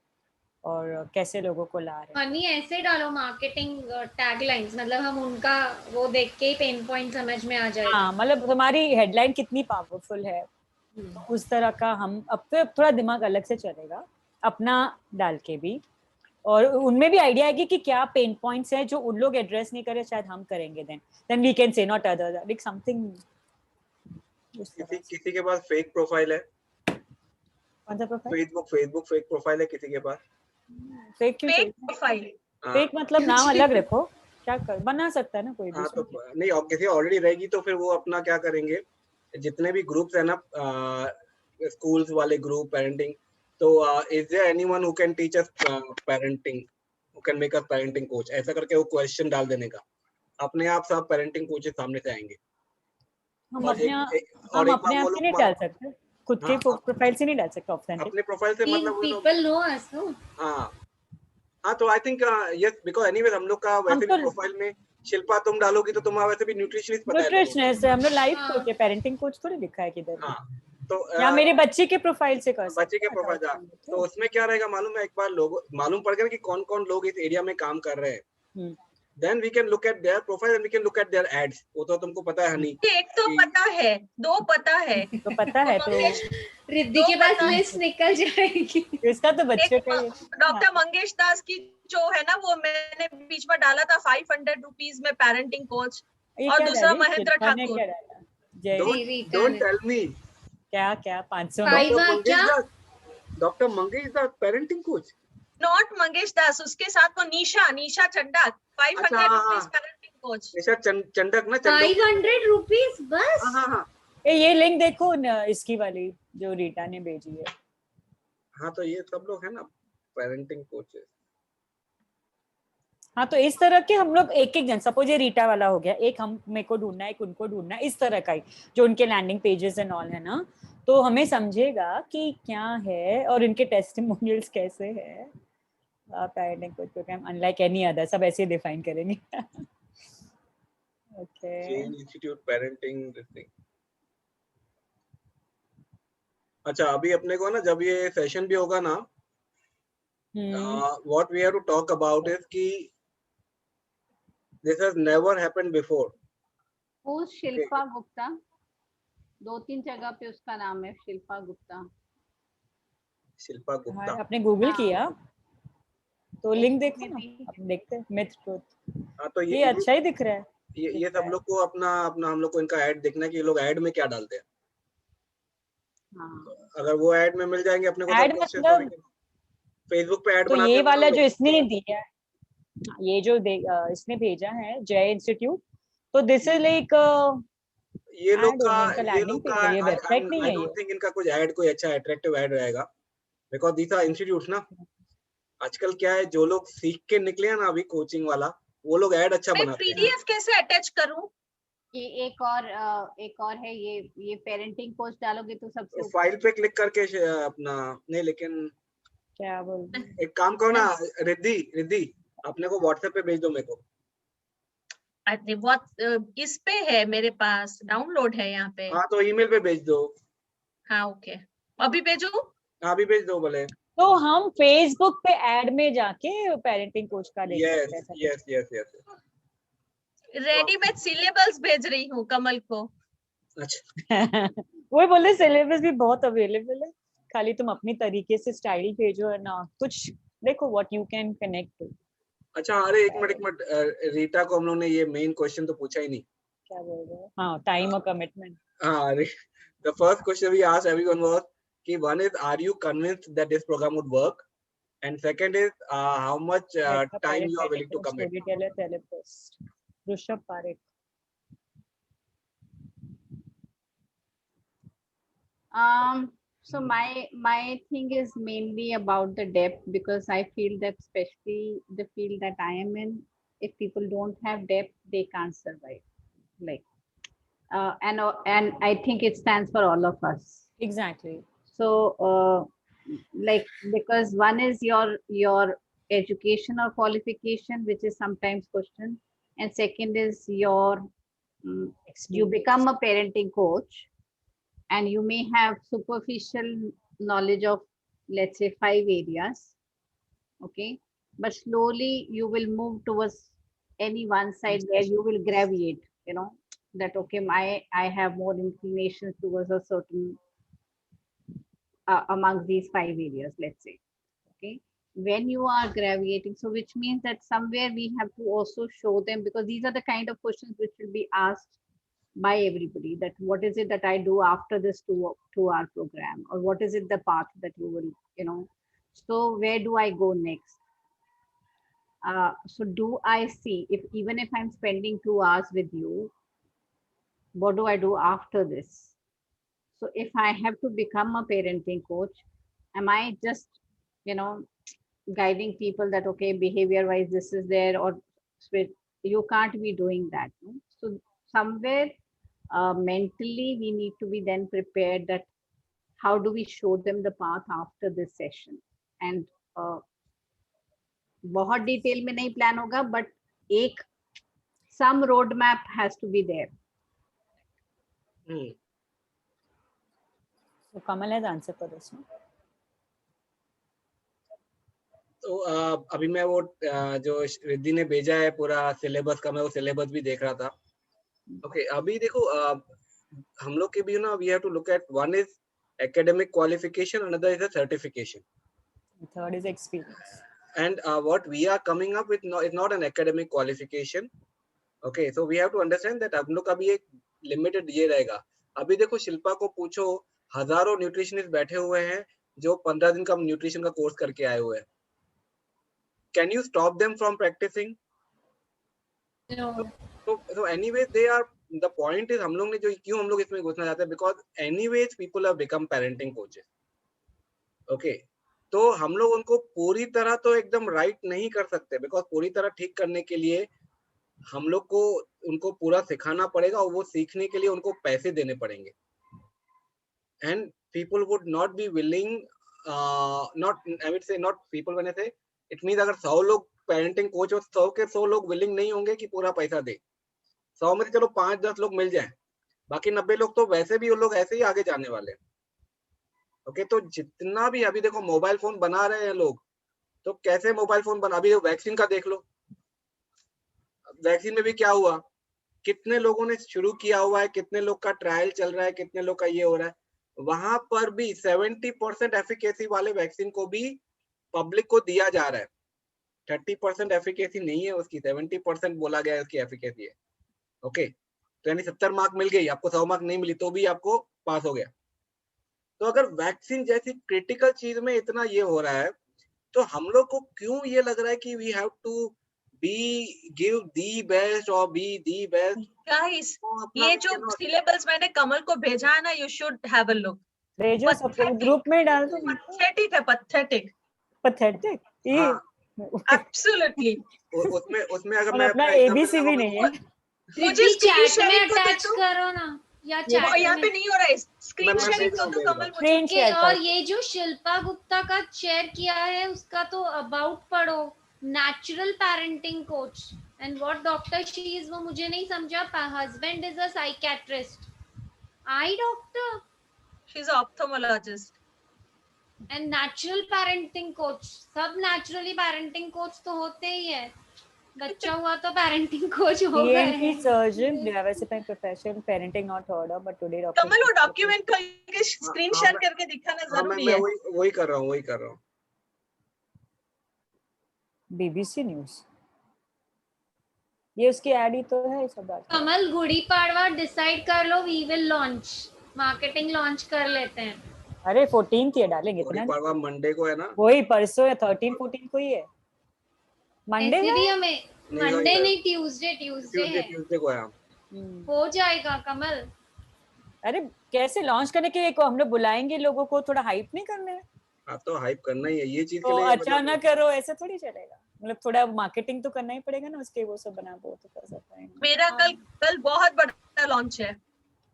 और कैसे लोगों को ला रहे हैं। हनी ऐसे डालो मार्केटिंग टैगलाइंस, मतलब हम उनका वो देख के ही पेन पॉइंट समझ में आ जाएगा। हाँ, मतलब हमारी हेडलाइन कितनी पावरफुल है, उस तरह का हम अब तो थोड़ा दिमाग अलग से चलेगा अपना डाल के भी, और उनमें भी आइडिया आएगी कि क्या पेन पॉइंट्स हैं जो उन लोग एड्रेस नहीं करे, शायद हम करेंगे। Then we can say not other like something. किसी के पास फेक प्रोफाइल है? कौन सा प्रोफाइल? फेसबुक फेक प्रोफाइल है किसी के पास? फेक क्यों? फेक प्रोफाइल, फेक मतलब नाम अलग रखो, क्या कर बना सकता है ना कोई भी। हाँ, तो नहीं, और किसी ऑलरेडी रहेगी तो फिर वो अपना क्या करेंगे, जितने भी ग्रुप्स है ना, स्कूल्स वाले ग्रुप, पेरेंटिंग, तो is there anyone who can teach us parenting, who can make us parenting coach, ऐसा करके वो क्वेश्चन डाल देने का। अपने आप सब पेरेंटिंग कोचेस सामने से आएंगे। हम और अपने और एक अपने बार वो आप से लोग नहीं डाल सकते, खुद के हाँ, प्रोफाइल से नहीं डाल सकते ऑप्शन। अपने प्रोफाइल से, मतलब वो लोग, पीपल नो अस नो। हाँ हाँ, तो I think yes, because anyways हम लोग का वैसे भी तो प्रोफाइल में शिल्पा तुम डालोगी तो तुम्हारा वैसे भी न्यूट्रिशनिस्ट पता है लोगों को। न्यूट्रिशनिस्ट है, हम लोग लाइफ हाँ। कोच है, पेरेंटिंग कोच थोड़ी लिखा है किधर। हाँ, तो या मेरे बच्चे के प्रोफाइल से कर सकते बच्चे के प्रोफाइल का, तो उसमें क्या रहेगा मालूम है, एक बार लोग मालूम पड़ गया कि कौन कौन लोग इस एरिया में काम कर रहे हैं, then we can look at their profile and we can look at their ads. वो तो तुमको पता है हनी, एक तो पता है, दो पता है, तो पता है तो रिद्धि के पास लिस्ट निकल जाएगी। इसका तो बच्चे का ही। डॉक्टर मंगेश दास की जो है ना, वो मैंने बीच में डाला था 500 रुपीज में पेरेंटिंग कोच, ये और क्या दूसरा डाली? महेंद्र शिल्पा ने ठाकुर। क्या डाला? जय डोंट टेल मी। क्या क्या 500 doctor Mangesh Das parenting coach, not Mangesh Das, उसके साथ वो Nisha Chandak, 500 rupees parenting coach. Nisha Chandak ना, 500 रुपीज बस। हाँ हाँ, ये लिंक देखो न, इसकी वाली जो रीटा ने भेजी है। हाँ, तो ये सब लोग है ना पेरेंटिंग कोचेस। हाँ, तो इस तरह के हम लोग एक एक जन, सपोज ये रीटा वाला हो गया, एक हम मेरे को ढूंढना है, एक उनको ढूंढना है, इस तरह का ही जो उनके लैंडिंग पेजेस एंड ऑल है ना, तो हमें समझेगा कि क्या है और इनके टेस्टिमोनियल्स कैसे है। Parenting coach program unlike any other, सब ऐसे डिफाइन करेंगे। Okay, change institute parenting this thing. अच्छा, अभी अपने को ना जब ये सेशन भी होगा ना, what we have to talk about is कि this has never happened before. वो शिल्पा गुप्ता, 2-3 जगह पे उसका नाम है शिल्पा गुप्ता। शिल्पा गुप्ता, आपने गूगल किया तो लिंक देखो में ना, भी। अब देखते हैं मिथ ट्रुथ। हाँ, तो ये अच्छा ही दिख रहा है। ये सब लोग को अपना अपना हम लोग को इनका ऐड देखना है कि ये लोग ऐड में क्या डालते हैं। हाँ, अगर वो ऐड में मिल जाएंगे अपने को, ऐड मतलब फेसबुक पे ऐड तो बनाते ये हैं ना वाला लोग। जो इसने दिया है, ये जो इसने भेजा है जय इंस्टीट्यूट, तो दिस इज लाइक ये लोग का लैंडिंग पेज है, ये वेबसाइट नहीं आई है ये। डोंट थिंक इनका कुछ ऐड कोई अच्छा अट्रैक्टिव ऐड रहेगा, बिकॉज दीस आर इंस्टीट्यूट्स ना। आजकल क्या है, जो लोग सीख के निकले हैं ना अभी कोचिंग वाला, वो लोग ऐड अच्छा मैं बनाते हैं। पीडीएफ कैसे अटैच करूं? ये एक और है, ये पेरेंटिंग कोच डालोगे तो सबसे ऊपर फाइल पे क्लिक करके अपना नहीं, लेकिन क्या बोल रहे हैं? एक काम करो ना, रिद्धि अपने को व्हाट्सएप पे भेज दो मेरे को। अरे बहुत इस पे है मेरे पास, डाउनलोड है यहाँ पे। हाँ, तो ईमेल पे भेज दो। हाँ ओके, अभी भेजू? हाँ, अभी भेज दो भले। तो हम फेसबुक पे ऐड में जाके पेरेंटिंग कोच का देख सकते हैं। Yes yes yes. Readymade syllabus भेज रही हूँ कमल को। अच्छा, वो बोले सिलेबस भी बहुत अवेलेबल है, खाली तुम अपनी तरीके से स्टाइल भेजो है ना, कुछ देखो व्हाट यू कैन कनेक्ट। अच्छा, अरे एक मिनट रीटा को हम लोग ने ये मेन क्वेश्चन तो पूछा ही नहीं। क्या बोल रहे हो? हाँ, टाइम और कमिटमेंट। हाँ, the first question we asked everyone was कि one is, are you convinced that this program would work, and second is how much time you are willing to commit. Storyteller, therapist, Rishabh Parekh. So my thing is mainly about the depth, because I feel that especially the field that I am in, if people don't have depth, they can't survive. Like, and I think it stands for all of us. Exactly. So, like, because one is your education or qualification, which is sometimes questioned, and second is your you become a parenting coach, and you may have superficial knowledge of, let's say, 5 areas, okay, but slowly you will move towards any one side where you will gravitate, that okay, I have more inclinations towards a certain amongst these 5 areas, let's say. Okay, when you are graviating, so which means that somewhere we have to also show them, because these are the kind of questions which will be asked by everybody, that what is it that I do after this 2 hour program, or what is it the path that you will, so where do I go next? So do I see, if even if I'm spending 2 hours with you, what do I do after this? So if I have to become a parenting coach, am I just, guiding people that, okay, behavior wise, this is there, or you can't be doing that. No? So somewhere mentally, we need to be then prepared that how do we show them the path after this session. And बहुत detail में नहीं plan होगा, but एक some roadmap has to be there. So Kamal has answered for this one. तो अभी मैं वो जो रिद्धि ने भेजा है पूरा सिलेबस का, मैं वो सिलेबस भी देख रहा था. ओके, अभी देखो हम लोग के भी ना, we have to look at, one is academic qualification, another is a certification, The third is experience. and what we are coming up with is not an academic qualification. Okay, so we have to understand that हम लोग का भी एक limited ये रहेगा. अभी देखो शिल्पा को पूछो, हजारों न्यूट्रिशनिस्ट बैठे हुए हैं जो 15 दिन का न्यूट्रिशन का कोर्स करके आए हुए हैं. Can you stop them from practicing? No. So anyways, they are, the point is, हम लोग ने जो क्यों हम लोग इसमें घुसना चाहते हैं, because anyways people have become parenting coaches. Okay, तो हम लोग उनको पूरी तरह तो एकदम राइट नहीं कर सकते, बिकॉज पूरी तरह ठीक करने के लिए हम लोग को उनको पूरा सिखाना पड़ेगा, और वो सीखने के लिए उनको पैसे देने पड़ेंगे. And people would not be willing, not, I would say not people, when I से इट मींस अगर 100 लोग पेरेंटिंग कोच हो, 100 के 100 लोग विलिंग नहीं होंगे कि पूरा पैसा दे. 100 में से चलो 5-10 लोग मिल जाएं, बाकी 90 लोग तो वैसे भी, वो लोग ऐसे ही आगे जाने वाले हैं. ओके, तो जितना भी अभी देखो मोबाइल फोन बना रहे हैं लोग, तो कैसे मोबाइल फोन बना, अभी वैक्सीन का देख लो, वैक्सीन में भी क्या हुआ, कितने लोगों ने शुरू किया हुआ है, कितने लोग का ट्रायल चल रहा है, कितने लोग का ये हो रहा है. वहां पर भी 70% एफिकेसी वाले वैक्सीन को भी पब्लिक को दिया जा रहा है. 30% एफिकेसी नहीं है उसकी, 70% बोला गया है उसकी एफिकेसी है. ओके, तो यानी 70 मार्क मिल गई आपको, 100 मार्क नहीं मिली तो भी आपको पास हो गया. तो अगर वैक्सीन जैसी क्रिटिकल चीज में इतना ये हो रहा है, तो हम लोग को क्यों ये लग रहा है कि we have to be give the best और बी दी बेस्ट. Guys, ये जो सिलेबस मैंने कमल को भेजा है ना, you should have a look. भेजो सबको, ग्रुप में डाल दो. Pathetic है, pathetic. Pathetic. Absolutely. उसमें अगर और मैं अपना ABC भी नहीं है. मुझे स्क्रीन चैट में शेयरिंग अटैच करो ना, या चैट यहाँ में. पे नहीं हो रहा है, स्क्रीन मैं शेयरिंग भेज रहा तो हूँ, कमल मुझे. स्क्रीन ओके, शेयर और कर. ये जो शिल्पा गुप्ता का शेयर किया है उसका तो अबाउट पढ़ो, natural parenting coach, and what doctor she is वो मुझे नहीं समझा. Husband is a psychiatrist, I doctor, She's an ophthalmologist. And natural parenting coach. सब नेचुरली पेरेंटिंग कोच तो होते ही है, बच्चा हुआ तो पेरेंटिंग कोच हो गए. ENT surgeon, diversifying profession, parenting not heard of, but today doctor. कमल वो डॉक्यूमेंट करके स्क्रीन शेयर करके दिखाना जरूरी मैं है. वही कर रहा हूँ. BBC न्यूज, ये उसकी एड ही तो है सब बात. कमल, गुड़ी पाड़वा डिसाइड कर लो, we will launch, marketing launch कर लेते हैं. अरे 14th ये डालेंगे इतना. परवा मंडे को है ना, वही परसों है, 13-14 को ही है. मंडे ऐसे भी हमें नहीं, मंडे नहीं, नहीं, ट्यूसडे है. ट्यूसडे को है. हो जाएगा कमल. अरे कैसे लॉन्च करने के लिए को हम लोग बुलाएंगे, लोगों को थोड़ा हाइप नहीं करना है. आप तो हाइप करना ही है ये चीज के तो लिए. अचानक करो, ऐसे थोड़ी चलेगा. मतलब थोड़ा मार्केटिंग तो करना ही पड़ेगा ना उसके, वो सब बना वो तो कर सकते हैं। मेरा कल बहुत बड़ा लॉन्च है।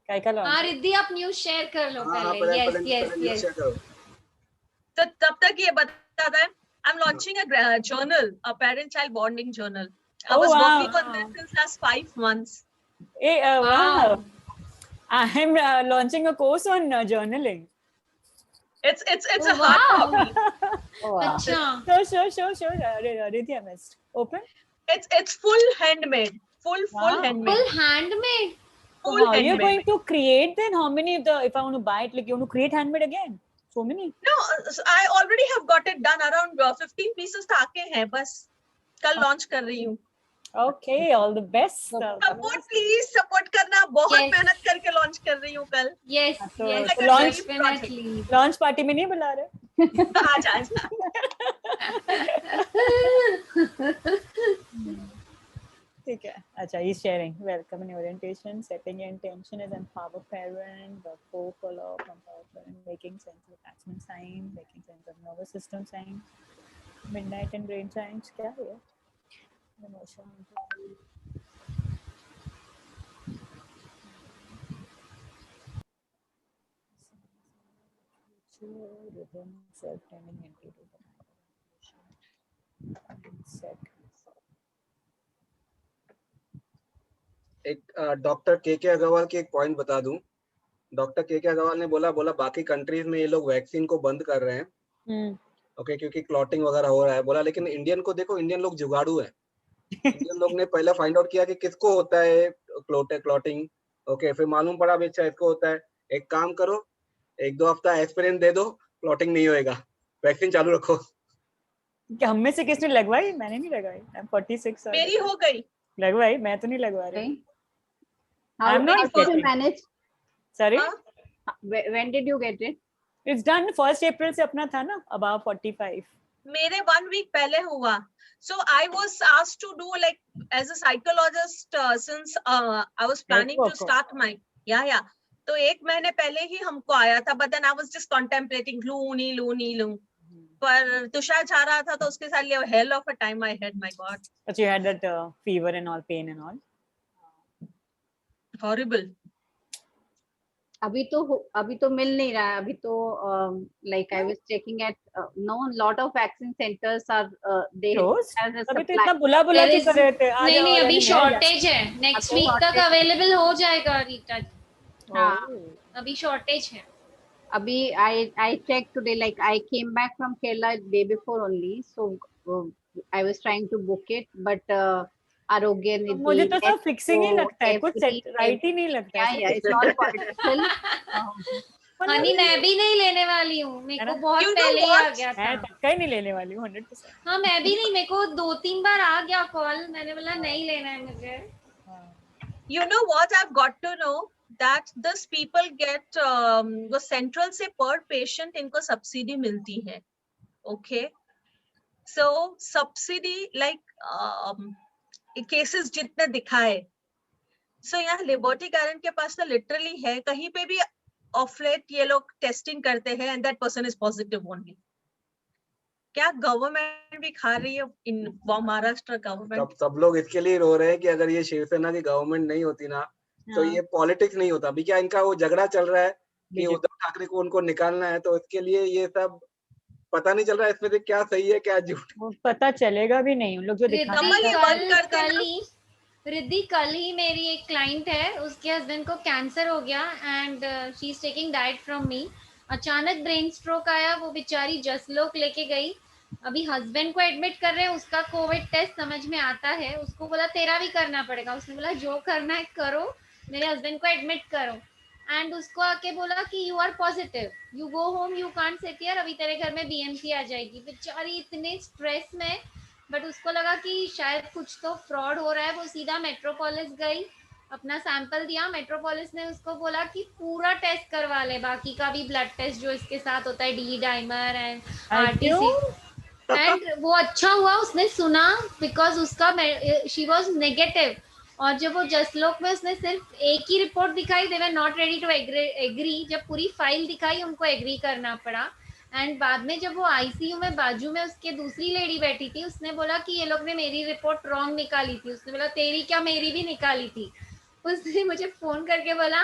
काय का हाँ लॉन्च? रिद्धि आप न्यूज शेयर कर लो हाँ हाँ, पहले। पहले यस पहले यस न्यूज़ यस। शेयर करो। तो तब तक ये बता दें, I'm launching a journal, a parent-child bonding journal. I Oh, was wow. working on this since last 5 months. Hey, wow. Wow. I am launching a course on journaling. It's Oh, a hard wow. copy. Oh, wow. अच्छा Sure. Riddhi, I missed. Open? It's full handmade. Full Wow. handmade. full handmade. So Full how you're going handmade. to create then? How many if I want to buy it, like you want to create handmade again? So many. No, I already have got it done. Around 15 pieces तो आके हैं, बस कल launch कर रही हूँ. Okay, all the best. Support please, support करना. बहुत Yes. मेहनत करके launch कर रही हूँ कल. Yes तो yes like a launch- dream project. definitely. Launch party में नहीं बुला रहे? आजा. ठीक है. अच्छा, he's sharing. Welcome in orientation. Setting your intention is empower parent. The four color empower parent. Making sense of attachment sign. Making sense of nervous system sign. Midnight and brain signs. क्या है ये? Emotion. Rhythm, self-tending entity. Set. एक doctor के अग्रवाल की एक point बता दूं। Doctor के अग्रवाल ने बोला बाकी कंट्रीज में ये लोग वैक्सीन को बंद कर रहे हैं, ओके, क्योंकि क्लॉटिंग वगैरह हो रहा है। बोला लेकिन इंडियन को देखो, इंडियन लोग जुगाड़ू है। इंडियन लोग ने पहले फाइंड आउट किया कि किसको होता है क्लॉटिंग, ओके, फिर मालूम पड़ा भी अच्छा इसको होता है। एक काम करो, 1-2 हफ्ता एस्पिरिन दे दो, क्लॉटिंग नहीं होएगा, वैक्सीन चालू रखो। क्या हम में से किसने लगवाई? मैंने नहीं लगवाई। I'm 46. मेरी हो गई. लगवाई, मैं तो नहीं लगवा रही। Okay. How I'm not did you getting- manage? Sorry, हाँ? When did you get it? it's done 1st April से अपना था ना, above 45. मेरे 1 week पहले हुआ. So I was asked to do like as a psychologist since I was planning to Network. start my yeah. तो 1 महीने पहले ही हमको आया था, but then I was just contemplating लूं नहीं लूं. पर तुषार चाह रहा था तो उसके साथ लिया. Hell of a time I had, my God. But you had that fever and all, pain and all. Horrible. अभी तो मिल नहीं रहा है। अभी तो like I was checking at no, lot of vaccine centers are they Closed? have a अभी तो supply. इतना बुला There के is- कर रहे थे। आ नहीं जाओ, नहीं अरे अभी नहीं, शॉर्टेज है. नेक्स्ट अभी वीक तक shortage- अवेलेबल हो जाएगा रीटा. हाँ। Oh. अभी शॉर्टेज है. अभी I checked today, like I came back from Kerala day before only, so I was trying to book it, but Arogya Nidhi, मुझे तो सब फिक्सिंग ही लगता है, कुछ every- राइट ही नहीं लगता है। yeah, it's all political. Honey मैं भी नहीं लेने वाली हूँ. मेरे को बहुत You know पहले ही आ what? गया मैं था. पक्का ही नहीं लेने वाली हूँ 100%। हाँ मैं भी नहीं. मेरे को 2-3 बार आ गया कॉल. मैंने बोला नहीं लेना है मुझे. You know what I've got to know that this people get वो central से per patient इनको सब्सिडी मिलती है. Okay, so subsidy like cases जितने दिखाए, so यहाँ लिबर्टी गार्डन के पास तो लिटरली है, कहीं पे भी ऑफ लेट ये लोग टेस्टिंग करते हैं and that person is positive only. क्या गवर्नमेंट भी खा रही है इन महाराष्ट्र गवर्नमेंट? सब लोग इसके लिए रो रहे हैं कि अगर ये शिवसेना की गवर्नमेंट नहीं होती ना, तो ये पॉलिटिक्स नहीं होता। अभी क्या इनका वो झगड़ा चल रहा है कि उद्धव ठाकरे को उनको निकालना है, तो इसके लिए ये सब पता नहीं चल रहा है इसमें से क्या सही है क्या झूठ। वो पता चलेगा भी नहीं, उन लोग जो दिखाना कमल ये बंद कर देना। रिद्धि कल ही मेरी एक क्लाइंट है, उसके हस्बैंड को कैंसर हो गया and she is taking diet from me. अचानक ब्रेन स्ट्रोक आया. वो बेचारी जसलोक लेके गई. अभी हस्बैंड को एडमिट कर रहे हैं. उसका कोविड टेस्ट समझ में आता है. उसको बोला तेरा भी करना पड़ेगा. उसने बोला जो करना है करो, मेरे हस्बैंड को एडमिट करो. एंड उसको आके बोला कि you are positive, you go home, you can't sit here, अभी तेरे घर में बीएमसी आ जाएगी. बेचारी इतने स्ट्रेस में, बट उसको लगा कि शायद कुछ तो फ्रॉड हो रहा है. वो सीधा मेट्रोपोलिस गई, अपना सैंपल दिया. मेट्रोपोलिस ने उसको बोला कि पूरा टेस्ट करवा ले, बाकी का भी ब्लड टेस्ट जो इसके साथ होता है, D dimer and RTC. And वो अच्छा हुआ उसने सुना, बिकॉज उसका शी वाज नेगेटिव. और जब वो जसलोक में उसने सिर्फ एक ही रिपोर्ट दिखाई, they were not ready to agree. जब पूरी फाइल दिखाई उनको एग्री करना पड़ा. एंड बाद में जब वो आईसीयू में बाजू में उसके दूसरी लेडी बैठी थी, उसने बोला कि ये लोग ने मेरी रिपोर्ट रॉन्ग निकाली थी। उसने बोला तेरी क्या, मेरी भी निकाली थी। उसने मुझे फोन करके बोला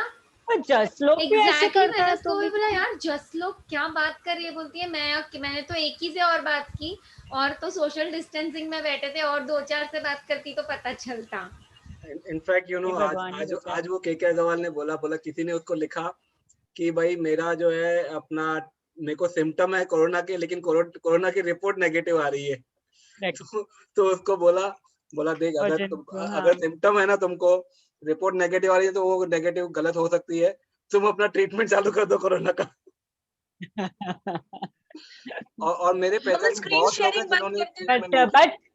पर जस्ट लोग भी ऐसे एग्जैक्टली, करता मैंने है उसको तो भी भी बोला यार जस्ट लोग क्या बात कर रही है। बोलती है मैंने तो एक ही से और बात की, और तो सोशल डिस्टेंसिंग में बैठे थे, और 2-4 से बात करती तो पता चलता। इनफैक्ट यू नो आज भगवान ही आज बचाए। आज वो केके अग्रवाल ने बोला किसी ने उसको लिखा कि भाई मेरा जो है अपना मेरे को सिम्टम है कोरोना के, लेकिन कोरोना की रिपोर्ट नेगेटिव आ रही है। तो उसको बोला देख, और अगर जिनको, हाँ, अगर सिम्टम है ना तुमको, रिपोर्ट नेगेटिव आ रही है, तो वो नेगेटिव गलत हो सकती है, तुम अपना ट्रीटमेंट चालू कर दो कोरोना का। और मेरे हम पहचान के स्क्रीन बहुत लोग हैं शेयरिंग बंद जिन्होंने करते हैं। बट ट्रीटमेंट लिया।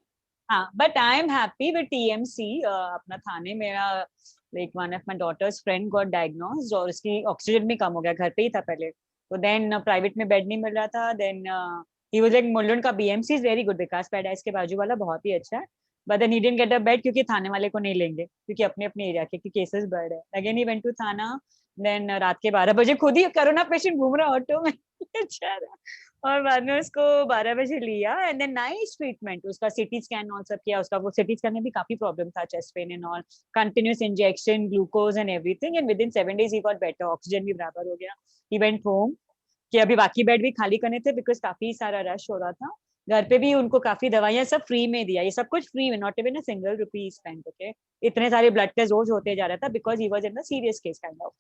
हाँ, but I am happy with TMC. अपना थाने मेरा like one of my daughter's friend got diagnosed, और उसकी ऑक्सीजन भी कम हो गया, घर पे ही था पहले तो, देन प्राइवेट में बेड नहीं मिल रहा था, then he was like Mulund का BMC is very good, Vikas paradise के बाजू वाला बहुत ही अच्छा है, but then he didn't get a bed क्योंकि थाने वाले को नहीं लेंगे क्योंकि अपने अपने एरिया के केसेस बढ़ रहे हैं। अगेन ही वेंट टू थाना, देन रात के 12 बजे खुद ही कोरोना पेशेंट घूम रहा ऑटो में बेचारा, और बाद में उसको 12 बजे लिया, एंड देन नाइस ट्रीटमेंट, उसका सीटी स्कैन और सब किया, उसका वो सीटी स्कैन में भी काफी प्रॉब्लम था, chest pain and all, continuous injection, glucose and everything, and with in 7 days he got better, oxygen भी बराबर हो गया, ही वेंट होम। कि अभी बाकी बेड भी खाली करने थे बिकॉज काफी सारा रश हो रहा था, घर पे भी उनको काफी दवाइयां सब फ्री में दिया, ये सब कुछ फ्री में, not even a single rupee spend, okay. इतने सारे ब्लड टेस्ट रोज होते जा रहा था because he was in a serious case kind of.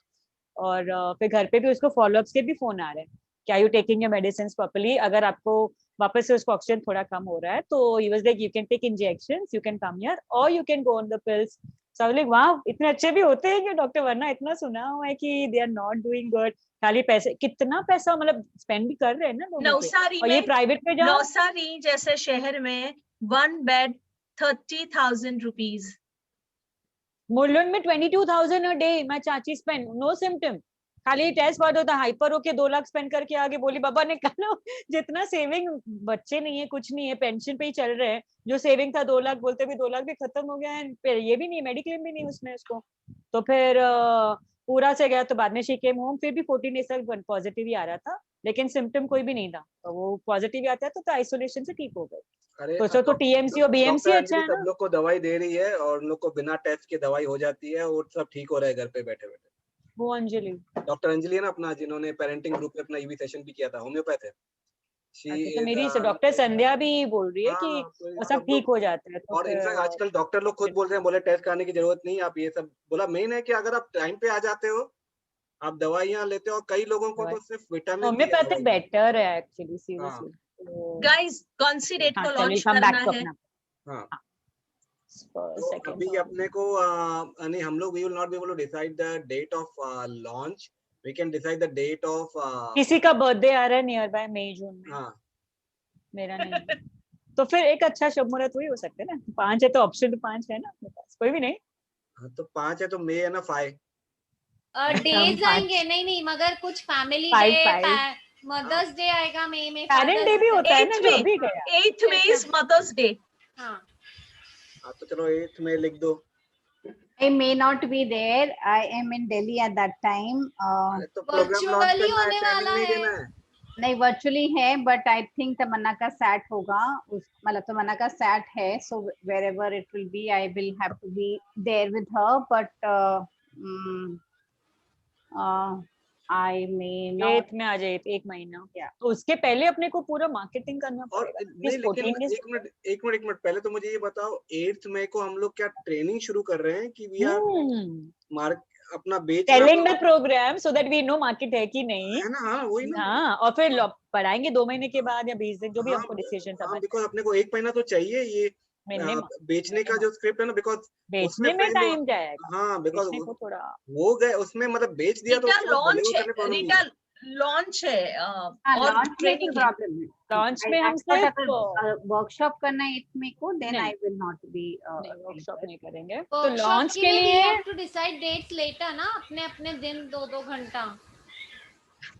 और फिर घर पे भी उसको फॉलोअप्स के भी फोन आ रहे हैं, क्या you taking your medicine properly, अगर आपको वापस से उसको ऑक्सीजन थोड़ा कम हो रहा है तो he was like you can take injections, you can come here और you can go on the pills. So like वाह, इतने अच्छे भी होते हैं कि डॉक्टर, वरना इतना सुना हुआ है कि they are not doing good, खाली पैसे, कितना पैसा मतलब स्पेंड भी कर रहे हैं ना लोगों पे, नवसारी और ये में, प्राइवेट पे जाओ। नवसारी जैसे शहर में 1 बेड 30,000 रुपीज। मुलुंड में 22,000 अ डे, मैं चाची स्पेंड, नो सिम्टम, खाली टेस्ट बाद होता, हाइपर होके 2 लाख स्पेंड करके आगे बोली बाबा निकालो जितना सेविंग, बच्चे नहीं है कुछ नहीं है, पेंशन पे ही चल रहे हैं, जो सेविंग था 2 लाख, बोलते भी 2 लाख भी खत्म हो गया है, फिर ये भी नहीं, मेडिक्लेम भी नहीं उसमें उसको, तो फिर पूरा से गया, तो बाद में शी केम होम, फिर भी 14 डेज तक पॉजिटिव ही आ रहा था, लेकिन सिम्टम कोई भी नहीं था, तो वो पॉजिटिव ही आता है तो आइसोलेशन से ठीक हो गए। अरे तो तो टीएमसी और बीएमसी डॉक्टर अच्छा अंजलि है सब ना। लोग को दवाई दे रही है और उन लोग को बिना टेस्ट के दवाई हो जाती है और सब ठीक हो रहा है घर पे बैठे बैठे। वो अंजलि, डॉक्टर अंजलि है ना अपना, जिन्होंने पेरेंटिंग ग्रुप में अपना ईवी सेशन भी किया था, होम्योपैथ है। शी अच्छा, तो इज मेरी डॉक्टर संध्या भी बोल रही है कि हाँ, तो सब सब ठीक लोग, हो जाते हैं, तो और फिर इनफैक्ट आजकल डॉक्टर लोग खुद बोल रहे हैं, बोले टेस्ट कराने की जरूरत नहीं, आप ये सब बोला, मेन है कि अगर आप टाइम पे आ जाते हो, आप दवाइयाँ लेते हो, और कई लोगों को तो सिर्फ विटामिन दी है होम्योपैथिक दवाई में। बेटर है एक्चुअली, हाँ सीरियसली। तो गाइस कॉन्सिडेट हाँ, को चलिए लॉन्च कम करना बैक टू है। अपना। हाँ, हाँ, तो सेकंड अभी अपने को नहीं, हम लोग we will not be able to decide the date of launch, we can decide the date of किसी का बर्थडे आ रहा है नियर बाय मई जून में, हाँ। मेरा नहीं है। तो फिर एक अच्छा शुभ मुहूर्त वही हो सकते हैं ना, 5 है तो ऑप्शन तो 5 है ना अपने पास, कोई भी नहीं। हाँ, तो 5 है तो मे है ना 5। डेज 5 आएंगे, नहीं मगर कुछ फैमिली 5 डे, 5 मदर्स डे आएगा मई में, पेरेंट डे फादर्स भी होता है ना 8th जो में, अभी गया। 8th में इज मदर्स डे। हाँ, हाँ, तो चलो 8 में लिख दो। I may not be there. I am in Delhi at that time. अरे तो प्रोग्राम लॉन्च वर्चुअली करना है, होने ट्रेनिंग वाला नहीं है। देना है। नहीं वर्चुअली है, बट आई थिंक तमन्ना का सैट होगा, उस मतलब तमन्ना का सैट है, सो wherever it will be I will have to be there with her, but I may not. 8 में आ जाए, 1 महीना, Yeah. तो उसके पहले अपने को पूरा मार्केटिंग करना और पड़ेगा, नहीं, इस लेकिन 14 डेज। एक मिनट पहले तो मुझे ये बताओ, 8 मई को हम लोग क्या ट्रेनिंग शुरू कर रहे हैं कि वी आर मार्क अपना बेचना telling the program so that we know market है कि नहीं। है ना? हाँ, वही ना। हाँ, और फिर पढ़ाएंगे 2 महीने के बाद या 20 दिन, जो भी हाँ, हमको डिसीजन हाँ, समझ बिकॉज अपने को 1 महीना तो चाहिए ये मिनिमम, बेचने का जो स्क्रिप्ट है ना, बिकॉज उसमें बेचने में पहले, टाइम जाएगा, हाँ, बिकॉज बेचने को थोड़ा वो गए उसमें, मतलब बेच दिया तो रीटा उसके बाद बंदे लॉन्च को है, करने प्रॉब्लम नहीं रीटा है। लॉन्च है हाँ, और launch में ट्रेनिंग कोई है। प्रॉब्लम नहीं। लॉन्च I- में I हम thought सिर्फ अगर वर्कशॉप करना है इसमें को, then नहीं, I will not be नहीं वर्कशॉप available. नहीं करेंगे, तो वर्कशॉप लॉन्च के के लिए we लिए have to decide dates later ना, अपने अपने दिन 2-2 घंटा।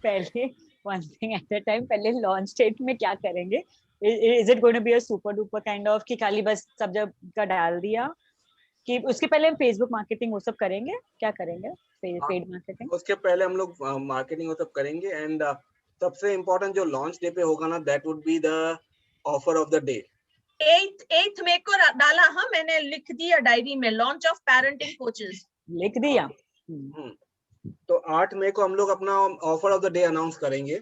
पहले one thing at a time, पहले लॉन्च डेट में क्या करेंगे, is it going to be a super duper kind of कि खाली बस सब जब का डाल दिया, कि उसके पहले हम फेसबुक मार्केटिंग वो सब करेंगे, क्या करेंगे, पेड मार्केटिंग। उसके पहले हम लोग मार्केटिंग वो सब करेंगे, एंड सबसे इम्पोर्टेंट जो लॉन्च डे पे होगा ना, that would be the offer of the day. 8th मई को डाला, हाँ मैंने लिख दिया डायरी में, लॉन्च ऑफ पेरेंटिंग कोचेस। लिख दिया। तो 8 मई को हम लोग अपना offer of the day announce करेंगे।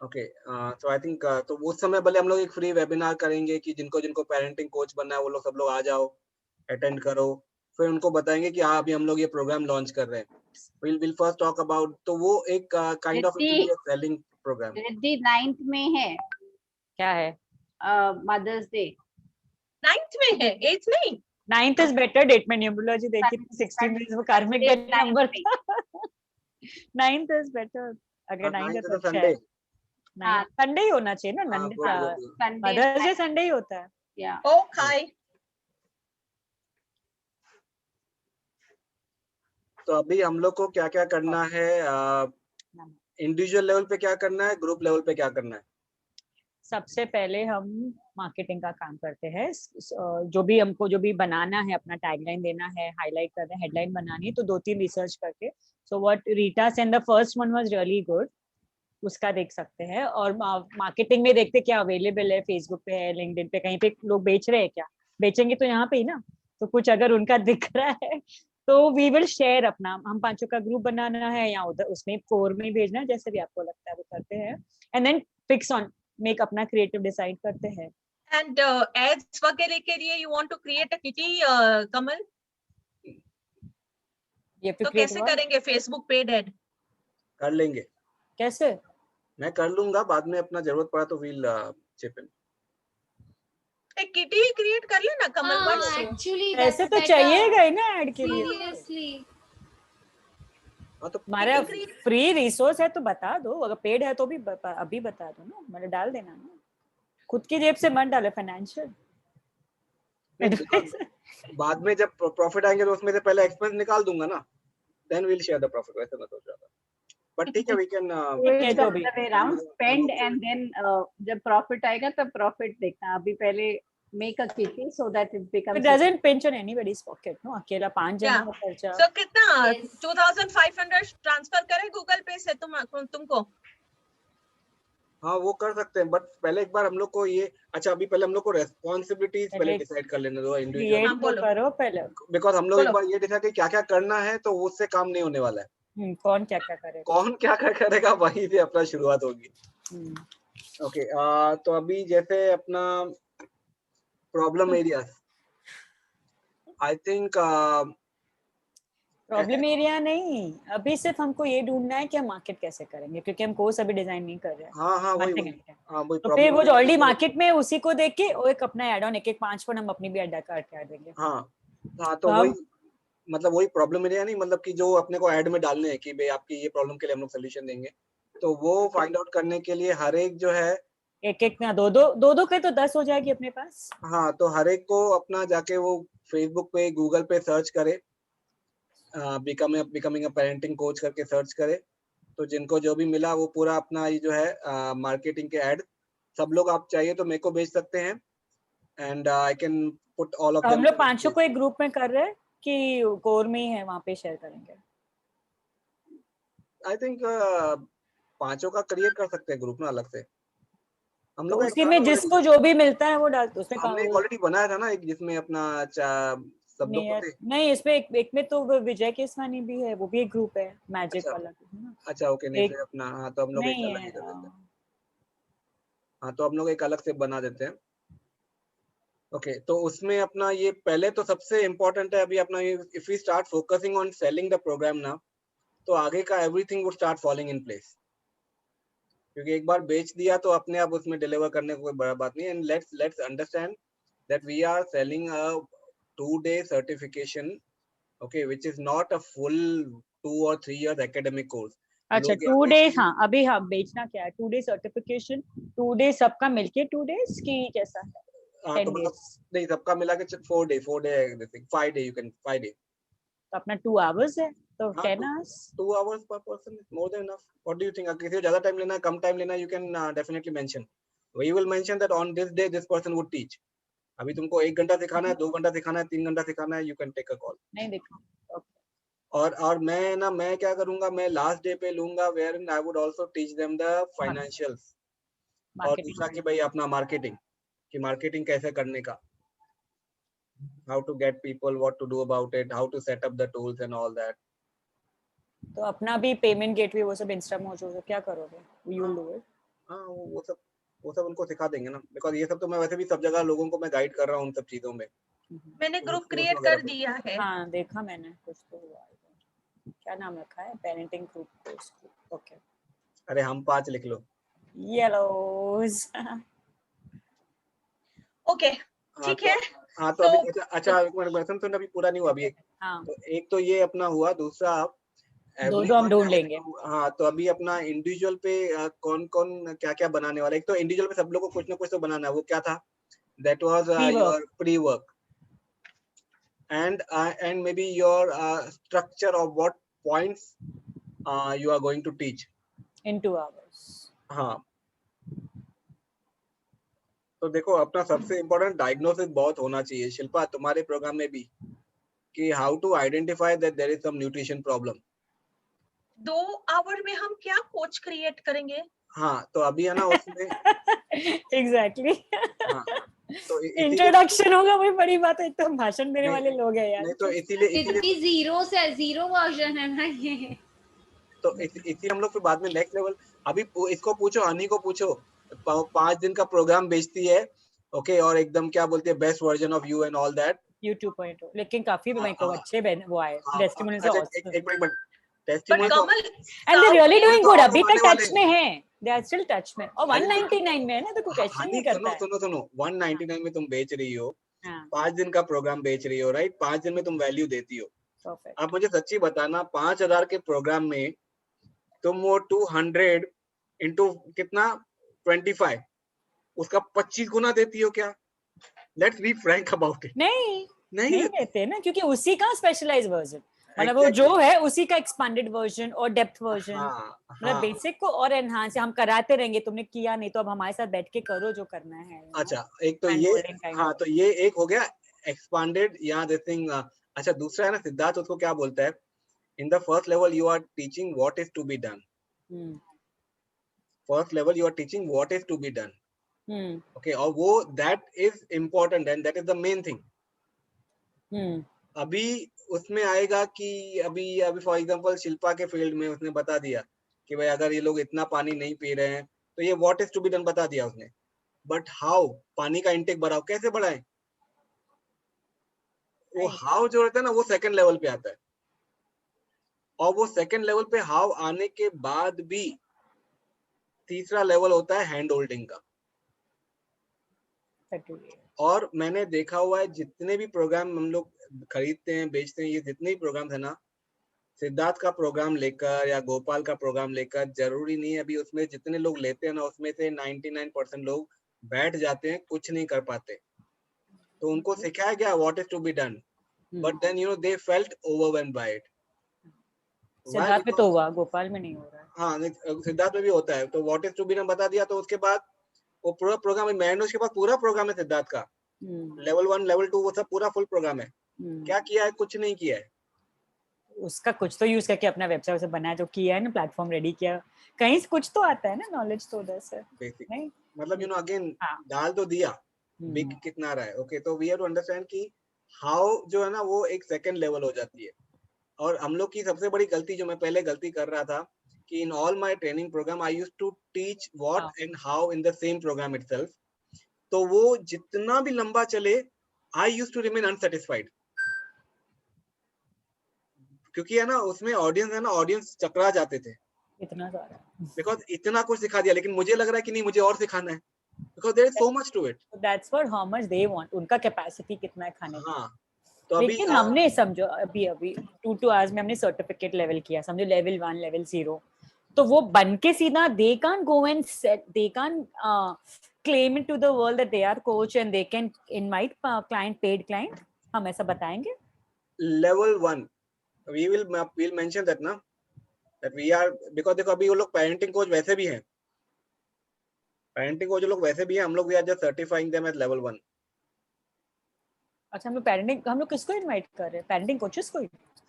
ओके, तो आई थिंक तो उस समय भले हम लोग एक फ्री वेबिनार करेंगे कि जिनको जिनको पेरेंटिंग कोच बनना है वो लोग सब लोग आ जाओ, अटेंड करो, फिर उनको बताएंगे कि हाँ अभी हम लोग ये प्रोग्राम लॉन्च कर रहे हैं। विल फर्स्ट टॉक अबाउट, तो वो एक kind of selling program. Riddhi 9th में है, क्या है? Mother's day. 9th में है, 8th नहीं। 9th इज बेटर डेट में न्यूमरोलॉजी देखी थी, 16 इज वो कार्मिक डेट नंबर था। 9th इज बेटर, अगर 9th है तो अच्छा है। संडे ही होना चाहिए ना, मदर्स डे संडे ही होता है। या ओ खाई। तो अभी हम लोग को क्या क्या करना है, इंडिविजुअल लेवल पे क्या करना है, ग्रुप लेवल पे क्या करना है? सबसे पहले हम मार्केटिंग का काम करते हैं। जो भी हमको जो भी बनाना है, अपना टैगलाइन देना है, हाईलाइट करना है, हेडलाइन बनानी है, तो 2-3 रिसर्च करके, so what Rita said the first one was really good, उसका देख सकते हैं। और मार्केटिंग में देखते क्या अवेलेबल है, फेसबुक पे है, लिंक्डइन पे, कहीं पे लोग बेच रहे हैं क्या? बेचेंगे तो यहाँ पे ही ना। तो कुछ अगर उनका दिख रहा है तो वी विल शेयर अपना, हम 5 का ग्रुप बनाना है या उधर उसमें 4 में भेजना है, जैसे भी आपको लगता है वो करते हैं। And then fix on make अपना क्रिएटिव डिसाइड करते हैं। एंड एड्स वगैरह के लिए you want to create a kitty कमल, ये तो कैसे करेंगे फेसबुक पेड एड? कर लेंगे, कैसे? मैं कर लूंगा बाद में, अपना जरूरत पड़ा तो विल चिप इन। एक किटी क्रिएट कर लेना कमल। हाँ, एक्चुअली ऐसे तो चाहिएगा ही ना ऐड के लिए। सीरियसली हाँ तो हमारा फ्री रिसोर्स है तो बता दो, अगर पेड है तो भी अभी बता दो ना, मतलब डाल देना ना, खुद की जेब से मत डालो फाइनेंशियल। बाद में जब प्रॉफिट आएंगे तो उसमें से पहले एक्सपेंस निकाल दूंगा ना, then will share the profit. वैसे मैं सोच रहा था, बट ठीक है, we can around spend and then जब प्रॉफिट आएगा तब प्रॉफिट देखना। अभी पहले make a kitty so that it It becomes doesn't pinch on anybody's pocket, no? अकेला 5 जन का खर्चा। सो कितना Yes. 2500 ट्रांसफर करें गूगल पे से तुमको? हाँ वो कर सकते हैं, बट पहले एक बार हम लोग को ये, अच्छा अभी पहले हम लोग को रेस्पॉन्सिबिलिटीज पहले डिसाइड कर लेने दो इंडिविजुअल, क्रिएट तो करो पहले। बिकॉज हम लोग एक बार ये डिसाइड कि क्या क्या करना है, तो उससे काम नहीं होने वाला है। कौन क्या क्या करेगा, कौन क्या क्या करेगा, वहीं से अपना शुरुआत होगी। ओके, तो अभी जैसे अपना problem areas, I think problem area नहीं, अभी सिर्फ हमको ये ढूंढना है कि हम मार्केट कैसे करेंगे, क्योंकि हम कोर्स अभी डिजाइन नहीं कर रहे हैं। हाँ वही तो फिर वो जो ऑलरेडी मार्केट में उसी को देख के वो एक अपना ऐड ऑन, एक 5 पर हम अपनी भी ऐड कर देंगे। हाँ तो वही, मतलब वही प्रॉब्लम एरिया नहीं, मतलब कि जो अपने को ऐड में डालने हैं कि भाई आपकी ये प्रॉब्लम के लिए हम लोग सोल्यूशन देंगे, तो वो फाइंड आउट करने के लिए हर एक जो है एक ना दो के तो 10 हो जाएगी अपने पास। हाँ, तो हर एक को अपना जाके वो फेसबुक पे, गूगल पे सर्च करे, बिकमिंग अ पेरेंटिंग कोच करके सर्च करे, तो जिनको जो भी मिला वो पूरा अपना ये जो है मार्केटिंग के ऐड सब लोग आप चाहिए तो मेरे को भेज सकते हैं, and I can put all of them. हम लोग 5 को एक ग्रुप में कर रहे हैं कि कोर में ही है, वहां पे शेयर करेंगे? आई थिंक 5 का क्रिएट कर सकते हैं ग्रुप ना अलग से हम तो लोग। उसी में जिसको जो भी मिलता है वो डाल, उसमें हमने ऑलरेडी बनाया था ना एक, जिसमें अपना सब लोग को थे। नहीं, इसमें एक में तो विजय केसवानी भी है, वो भी एक ग्रुप है मैजिक वाला। अच्छा ओके, नहीं फिर अपना, हाँ तो हम लोग एक अलग ही कर देते हैं। हाँ तो हम लोग एक अलग से बना देते हैं। ओके, तो उसमें अपना ये पहले तो सबसे इम्पोर्टेंट है अभी अपना, if we start focusing on selling the program ना, तो आगे का everything would start falling in place, क्योंकि एक बार बेच दिया तो अपने आप उसमें डिलीवर करने को कोई बड़ा बात नहीं। And let's understand that we are selling a 2-day certification, okay, which is not a full 2 or 3 years academic course. अच्छा 2 days, हाँ अभी हाँ बेचना क्या है, 2 day सर्टिफिकेशन, 2 days सबका मिलके 2 days की कैसा है? हाँ तो मतलब नहीं, सबका मिला के 4 day 5 day, you can 5 day, तो अपना 2 hours है तो 10 hours 2 hours per person is more than enough. What do you think? किसी को ज्यादा टाइम लेना है, कम टाइम लेना है, you can definitely mention, we will mention that on this day this person would teach. अभी तुमको 1 घंटा सिखाना है, 2 घंटा सिखाना है, 3 घंटा सिखाना है, you can take a call. नहीं देखो और मैं क्या करूंगा, मैं लास्ट डे पे लूंगा wherein I would also teach them the financials, और दूसरा कि भाई अपना मार्केटिंग, कि मार्केटिंग कैसे करने का, how to get people, what to do about it, how to set up the tools and all that. तो अपना भी पेमेंट गेटवे वो सब इंस्टामोज हो, क्या करोगे? You will do it? हाँ, वो सब उनको सिखा देंगे ना, बिकॉज ये सब तो मैं वैसे भी सब जगह लोगों को मैं गाइड कर रहा हूँ उन सब चीजों में। मैंने ग्रुप कोर्स क्रिएट वगैरह कर पे। दिया है। हाँ देखा मैंने, कुछ तो हुआ है। क्या नाम रखा है? Parenting group course. ओके, अरे हम 5 लिख लो। येलोज। ओके, हाँ ठीक तो है। हाँ तो अभी अच्छा एक मिनट सुन, अभी पूरा नहीं हुआ अभी। हाँ, तो एक तो ये अपना हुआ, दूसरा दो दो हम ढूंढ लेंगे। हाँ तो अभी अपना इंडिविजुअल पे कौन कौन क्या क्या बनाने वाला है। एक तो इंडिविजुअल पे सब लोगों को कुछ ना कुछ तो बनाना है। वो क्या था? That was your pre work and maybe your structure of what points you are going to teach in 2 hours. हाँ तो देखो अपना सबसे इम्पोर्टेंट डायग्नोसिस बहुत होना चाहिए शिल्पा, तुम्हारे प्रोग्राम में भी, कि how to identify that there is some nutrition problem. 2 hour में हम क्या कोच क्रिएट करेंगे? हाँ तो अभी है ना उसमें एग्जैक्टली। हाँ तो इंट्रोडक्शन होगा, वही बड़ी बात है, एकदम भाषण देने वाले लोग हैं यार। नहीं तो इसीलिए जीरो वर्जन है ना ये। तो इसी हम लोग फिर बाद में नेक्स्ट लेवल, अभी इसको पूछो, अनी को पूछो, 5 दिन का प्रोग्राम बेचती है, ओके, और एकदम क्या बोलते हैं best version of you and all that, YouTube point, लेकिन काफी मेरे को अच्छे वो आए टेस्टिमोनियल्स। अच्छा एक minute but testimonial Kamal, and they really doing good, अभी तक वाले टच में है, दे आर स्टिल टच में, और 199 में है ना, तो कोई क्वेश्चन नहीं करता है। सुनो 199 में तुम बेच रही हो, हाँ 5 दिन का प्रोग्राम बेच रही हो, राइट? 5 दिन में तुम वैल्यू देती हो। परफेक्ट। अब मुझे सच्ची बताना, 5000 के प्रोग्राम में तुम वो 200 इंटू कितना 25 उसका 25 गुना देती हो क्या? Let's be frank about it. नहीं देते ना, क्योंकि उसी का स्पेशलाइज्ड वर्जन, मतलब वो जो है उसी का एक्सपांडेड वर्जन और डेप्थ वर्जन, मतलब बेसिक को और एनहांस हम कराते रहेंगे। तुमने किया नहीं तो अब हमारे साथ बैठ के करो जो करना है। अच्छा एक तो ये, हाँ तो ये एक हो गया एक्सपांडेड या दिस थिंग। अच्छा दूसरा है ना सिद्धार्थ, उसको क्या बोलता है? In the first level you are teaching what is to be done. First level you are teaching what is to be done, okay, और वो that is important and that is the main thing. अभी उसमें आएगा कि अभी for example Shilpa के field में उसने बता दिया कि भाई अगर ये लोग इतना पानी नहीं पी रहे हैं तो ये what is to be done बता दिया उसने, बट हाउ पानी का इंटेक बढ़ाओ, कैसे बढ़ाएं, वो हाउ जो रहता है ना वो सेकंड लेवल पे आता है। और वो सेकंड लेवल पे हाउ आने के बाद भी तीसरा लेवल होता है हैंड होल्डिंग का। और मैंने देखा हुआ है जितने भी प्रोग्राम हम लोग खरीदते हैं बेचते हैं, ये जितने भी प्रोग्राम है ना, सिद्धार्थ का प्रोग्राम लेकर या गोपाल का प्रोग्राम लेकर, जरूरी नहीं है अभी उसमें जितने लोग लेते हैं ना उसमें से 99% लोग बैठ जाते हैं, कुछ नहीं कर पाते। तो उनको सिखाया गया what is to be done, but then you know they felt overwhelmed by it. Siddharth में तो हुआ, गोपाल में नहीं हो रहा है। हाँ सिद्धार्थ में भी होता है। तो what is to be done बता दिया तो उसके बाद वो पूरा प्रोग्राम है, मैंने उसके बाद पूरा प्रोग्राम है सिद्धार्थ का, लेवल 1 लेवल 2 वो सब पूरा फुल प्रोग्राम है। क्या किया है? कुछ नहीं किया है। उसका कुछ तो यूज करके अपना वेबसाइट से बनाया, जो किया है ना, प्लेटफॉर्म रेडी किया, कहीं से कुछ तो आता है ना नॉलेज, तो उधर से नहीं मतलब यू नो अगेन डाल तो दिया, बिग कितना रहा है, ओके। तो वी हैव टू अंडरस्टैंड कि हाउ जो है ना वो एक सेकंड लेवल हो जाती है। और हम लोग की सबसे बड़ी गलती, जो मैं पहले गलती कर रहा था, कि in all my training program I used to teach what and how in the same program itself. तो वो जितना भी लंबा चले I used to remain unsatisfied, क्योंकि है ना उसमें ऑडियंस है ना, ऑडियंस चकरा जाते थे इतना सारा, बिकॉज इतना कुछ सिखा दिया, लेकिन मुझे लग रहा है कि नहीं मुझे और सिखाना है, because there is so much to it. That's what how much they want, उनका कैपेसिटी कितना है खाने की। हाँ तो अभी लेकिन हमने समझो अभी 2 आवर्स में हमने सर्टिफिकेट लेवल किया, समझो लेवल 1 लेवल 0, तो वो बन के सीधा they can't go and set, they can't claim it to the world that they are coach and they can invite client, paid client, हम ऐसा बताएंगे। लेवल 1 we'll mention that ना, that we are, because देखो अभी वो लोग parenting coach वैसे भी हैं, पेरेंटिंग कोच लोग वैसे भी हैं, हम लोग we are just certifying them as level 1। अच्छा, हम लोग किसको इनवाइट कर रहे हैं? पेरेंटिंग कोचेस को?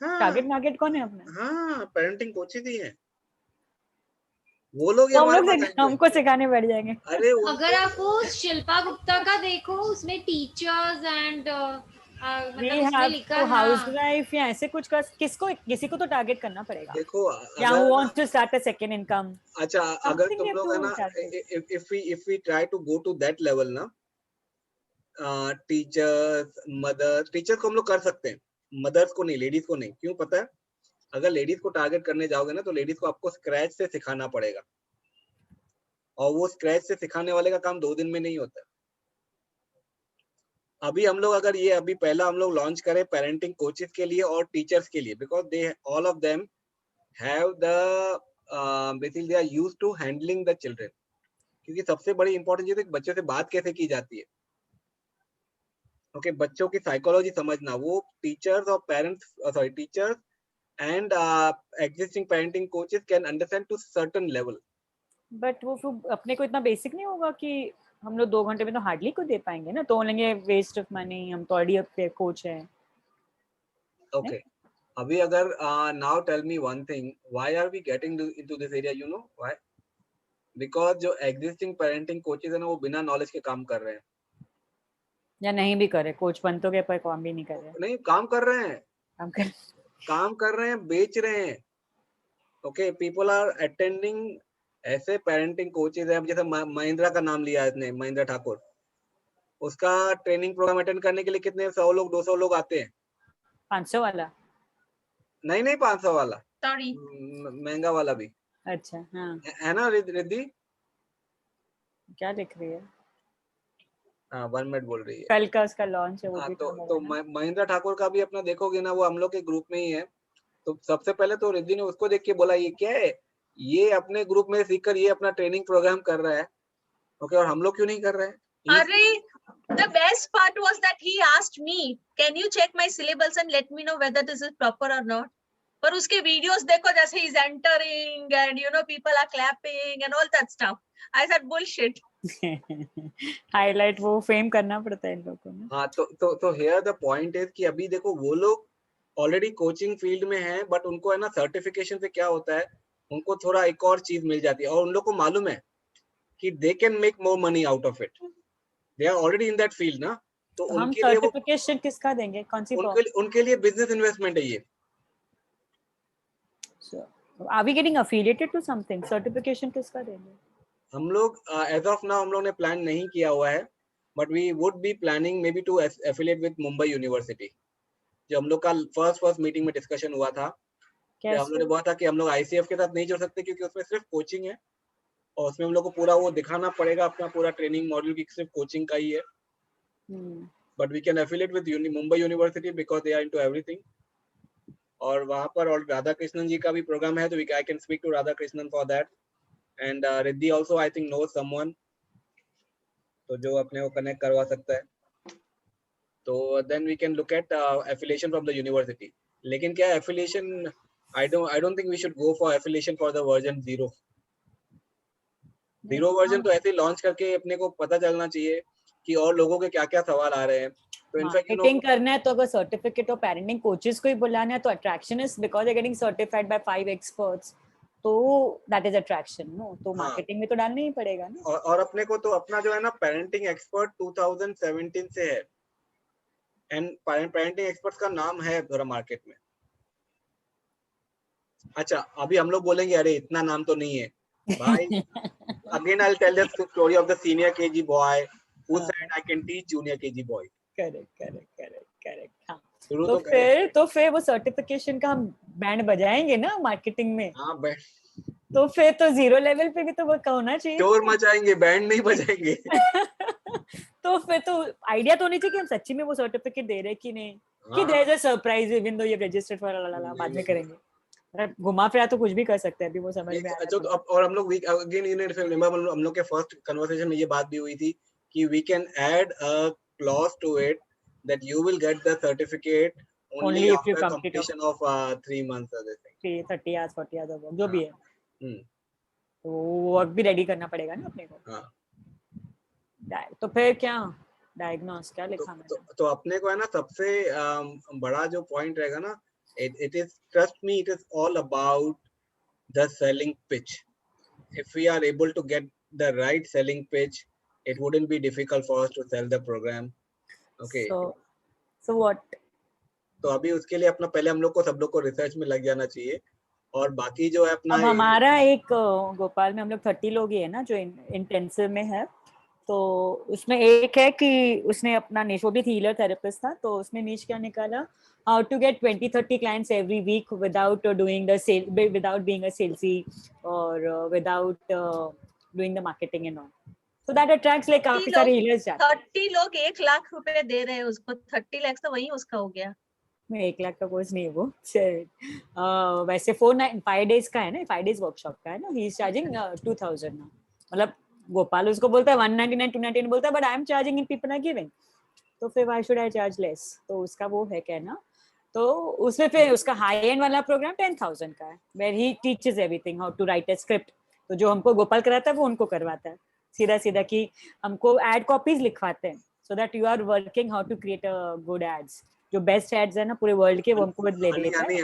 हाँ टारगेट कौन है अपना? हाँ, पेरेंटिंग कोचेस ही है वो लोग ही तो हम हमारे लोग पास आएंगे। हमको सिखाने बैठ जाएंगे। अरे अगर आप वो शिल्पा गुप्ता का देखो, उसमें टीचर्स एंड वी मतलब उसमें हैव लिखा टू है हाउसवाइफ या ऐसे कुछ का, किसी को तो टारगेट करना पड़ेगा, देखो या हु अगर wants to start a second income, अच्छा अगर समथिंग तुम वी हैव लोग है टू ना, target. If we try to go to that level ना, टीचर्स मदर्स, टीचर्स को हम लोग कर सकते हैं, मदर्स को नहीं, लेडीज को नहीं। क्यों पता है? अगर लेडीज को टारगेट करने जाओगे ना तो लेडीज को आपको स्क्रैच से सिखाना पड़ेगा, और वो स्क्रैच से सिखाने वाले का काम 2 दिन में नहीं होता। अभी हम लोग अगर ये अभी पहला हम लोग लॉन्च करें पेरेंटिंग कोचेस के लिए और टीचर्स के लिए, because they all of them have the basically they are used to handling the children. क्योंकि सबसे बड़ी इंपॉर्टेंट चीज है बच्चों से बात कैसे की जाती है। ओके, बच्चों की साइकोलॉजी समझना, वो टीचर्स और parents, sorry teachers and existing parenting coaches can understand to certain level. But वो फिर अपने को इतना बेसिक नहीं होगा कि हम लोग 2 घंटे में तो हार्डली को दे पाएंगे ना, तो बोलेंगे वेस्ट ऑफ मनी, हम तो ऑलरेडी कोच है। Okay. अभी अगर now tell me one thing, why are we getting into this area? You know why? Because जो existing parenting coaches है ना, वो बिना knowledge के काम कर रहे हैं। या नहीं भी करे, कोच बनतों के पर काम भी नहीं कर रहे, नहीं, काम कर रहे हैं, काम कर रहे हैं, बेच रहे हैं। ओके, पीपल आर अटेंडिंग ऐसे पेरेंटिंग कोचेज हैं, जैसे महिंद्रा का नाम लिया इसने, महिंद्रा ठाकुर, उसका ट्रेनिंग प्रोग्राम अटेंड करने के लिए कितने 100 लोग 200 लोग आते हैं। 500 वाला? नहीं 500 वाला, Sorry. महंगा वाला भी अच्छा, हाँ। है ना रिद्धि? क्या लिख रही है? हाँ, 1 मिनट बोल रही है। कल का उसका लॉन्च है, वो हाँ, भी तो महिंद्रा ठाकुर का भी अपना देखोगे ना, वो हम लोग के ग्रुप में ही है। तो सबसे पहले तो रिद्धि ने उसको देख के बोला ये क्या है, ये अपने ग्रुप में सीखकर ये अपना ट्रेनिंग प्रोग्राम कर रहा है। ओके, और हम लोग क्यों नहीं कर रहे हैं? The best part was that he asked me, can you check my syllabus and let me know whether this is proper or not? पर उसके वीडियोस देखो, जैसे he's entering and you know people are clapping and all that stuff. I said bullshit. Highlight वो fame करना पड़ता है इन लोगों को ना। हाँ, तो हियर द पॉइंट इज कि अभी देखो वो लोग ऑलरेडी कोचिंग फील्ड में हैं, बट उनको है ना सर्टिफिकेशन से क्या होता है, उनको थोड़ा एक और चीज मिल जाती है, और उन लोग को मालूम है कि they can make more money out of it, they are already in that field ना। तो हम उनके लिए वो, सर्टिफिकेशन किसका देंगे, कौन सी? उनके लिए बिजनेस इन्वेस्टमेंट है ये। Are we getting affiliated to something? Certification किसका देंगे? हम लोग एज ऑफ नाउ हम लोग ने प्लान नहीं किया हुआ है, but we would be planning maybe to affiliate with Mumbai university. जो हम लोग का फर्स्ट मीटिंग में डिस्कशन हुआ था, हम लोग ने बोला था कि हम लोग आईसीएफ के साथ नहीं जुड़ सकते क्योंकि उसमें सिर्फ कोचिंग है, और उसमें हम लोग को पूरा वो दिखाना पड़ेगा अपना पूरा ट्रेनिंग मॉड्यूल की सिर्फ कोचिंग का ही है। But we can affiliate with Mumbai university because they are into everything. और वहां पर और राधा कृष्णन जी का भी प्रोग्राम है, तो I can speak to Radha Krishnan for that. And Riddhi also I think knows someone, तो जो अपने को कनेक्ट करवा सकता है। तो then we can look at affiliation from the university. लेकिन क्या affiliation, I don't think we should go for affiliation for the version 0 version. तो ऐसे लॉन्च करके अपने को पता चलना चाहिए कि और लोगों के क्या क्या सवाल आ रहे हैं। तो इनफैक्ट मार्केटिंग करना है तो अगर सर्टिफिकेट और पेरेंटिंग कोचेस को ही बुलाना है तो attraction is because they getting certified by 5 experts, तो दैट इज अट्रैक्शन नो। तो मार्केटिंग में तो डालना ही पड़ेगा ना। और अपने को तो अपना जो है ना पेरेंटिंग एक्सपर्ट 2017 से है, एंड पेरेंटिंग एक्सपर्ट्स का नाम है पूरा मार्केट में। अच्छा, अभी हम लोग बोलेंगे अरे इतना नाम तो नहीं है भाई। Again I'll tell the story of the senior KG boy who said I can teach junior KG boy. Correct. हाँ, तो फिर वो सर्टिफिकेशन का हम बैंड बजाएंगे ना मार्केटिंग में। हाँ, तो फिर तो 0 लेवल पे भी तो वो होना चाहिए। शोर मचाएंगे, बैंड नहीं बजाएंगे। तो फिर तो आइडिया तो नहीं चाहिए कि हम सच्ची में वो सर्टिफिकेट दे रहे कि नहीं, कि there is a surprise even though you registered for बाद में करेंगे। घुमा फिरा तो कुछ भी कर सकते हैं, अभी वो समझ में आ रहा है। और हम लोग अगेन यू रिमेंबर हम लोग के फर्स्ट कन्वर्सेशन में ये बात भी हुई थी कि we can add a clause to it that you will get the certificate only after completion of 3 months or something, 30 hours 40 hours work जो भी है। तो वर्क भी रेडी करना पड़ेगा ना अपने को। हाँ, तो फिर क्या डायग्नोस क्या लिखा मैंने? तो अपने को है ना सबसे बड़ा जो पॉइंट रहेगा ना, it is, trust me, it is all about the selling pitch. If we are able to get the right selling pitch, it wouldn't be difficult for us to sell the program. Okay. So what? तो अभी उसके लिए अपना पहले हम लोग को सब लोग को रिसर्च में लग जाना चाहिए, और बाकी जो है अपना अब हमारा एक गोपाल में हम लोग 30 लोग ही है ना जो इंटेंसिव में है, तो उसमें एक है कि उसने अपना निश, वो भी हीलर थेरेपिस्ट था, तो उसने निश क्या निकाला, how to get 20-30 clients every week without doing the sale, without being a salesy और without doing the marketing and all, so that attracts like काफी सारे हीलर्स जाते हैं। 30 लोग 1 लाख रुपए दे रहे हैं उसको, 30 लाख तो वही उसका हो गया। में 1 लाख का कोर्स नहीं है वो, वैसे 5 days का है ना, 5 days वर्कशॉप का है ना, ही इज चार्जिंग 2000 ना, मतलब गोपाल उसको बोलता है 199 299 बोलता है, but I am charging in people are giving, तो फिर why should I charge less, तो उसका वो है कहना। तो उसमें फिर उसका हाई एंड वाला प्रोग्राम 10,000 का है, where he teaches everything, how to write a script, तो जो हमको गोपाल कराता है वो उनको करवाता है सीधा सीधा, कि हमको एड कॉपीज लिखवाते हैं, so that you are working how to create a good ads, जो बेस्ट एड्स है ना पूरे वर्ल्ड के, वो हमको ले लेता है।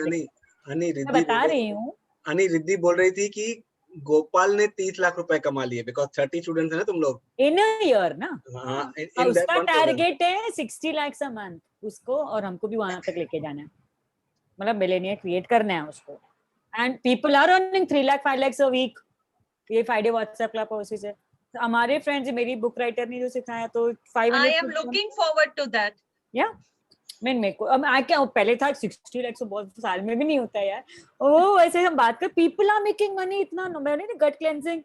मैं बता रही हूँ, अनि रिद्धि बोल रही थी कि गोपाल ने 30 लाख रुपए कमा लिए, बिकॉज 30 स्टूडेंट्स है ना तुम लोग, इन अ ईयर ना, हाँ, उसका टारगेट है 60 lakhs अ मंथ उसको, और हमको भी वहां तक लेके जाना है, मतलब मिलेनियर क्रिएट करना है उसको, and people are earning 3 lakh 5 lakhs a week, ये फ्राइडे व्हाट्सएप क्लब उसी से। हमारे फ्रेंड्स, मेरी बुक राइटर ने जो सिखाया, तो 500 I am looking forward to that. या मेरे को अब आ क्या, पहले था 60 lakhs, बहुत साल में भी नहीं होता यार, ओ ऐसे हम बात कर, पीपल आर मेकिंग मनी इतना, मैंने गट क्लेंजिंग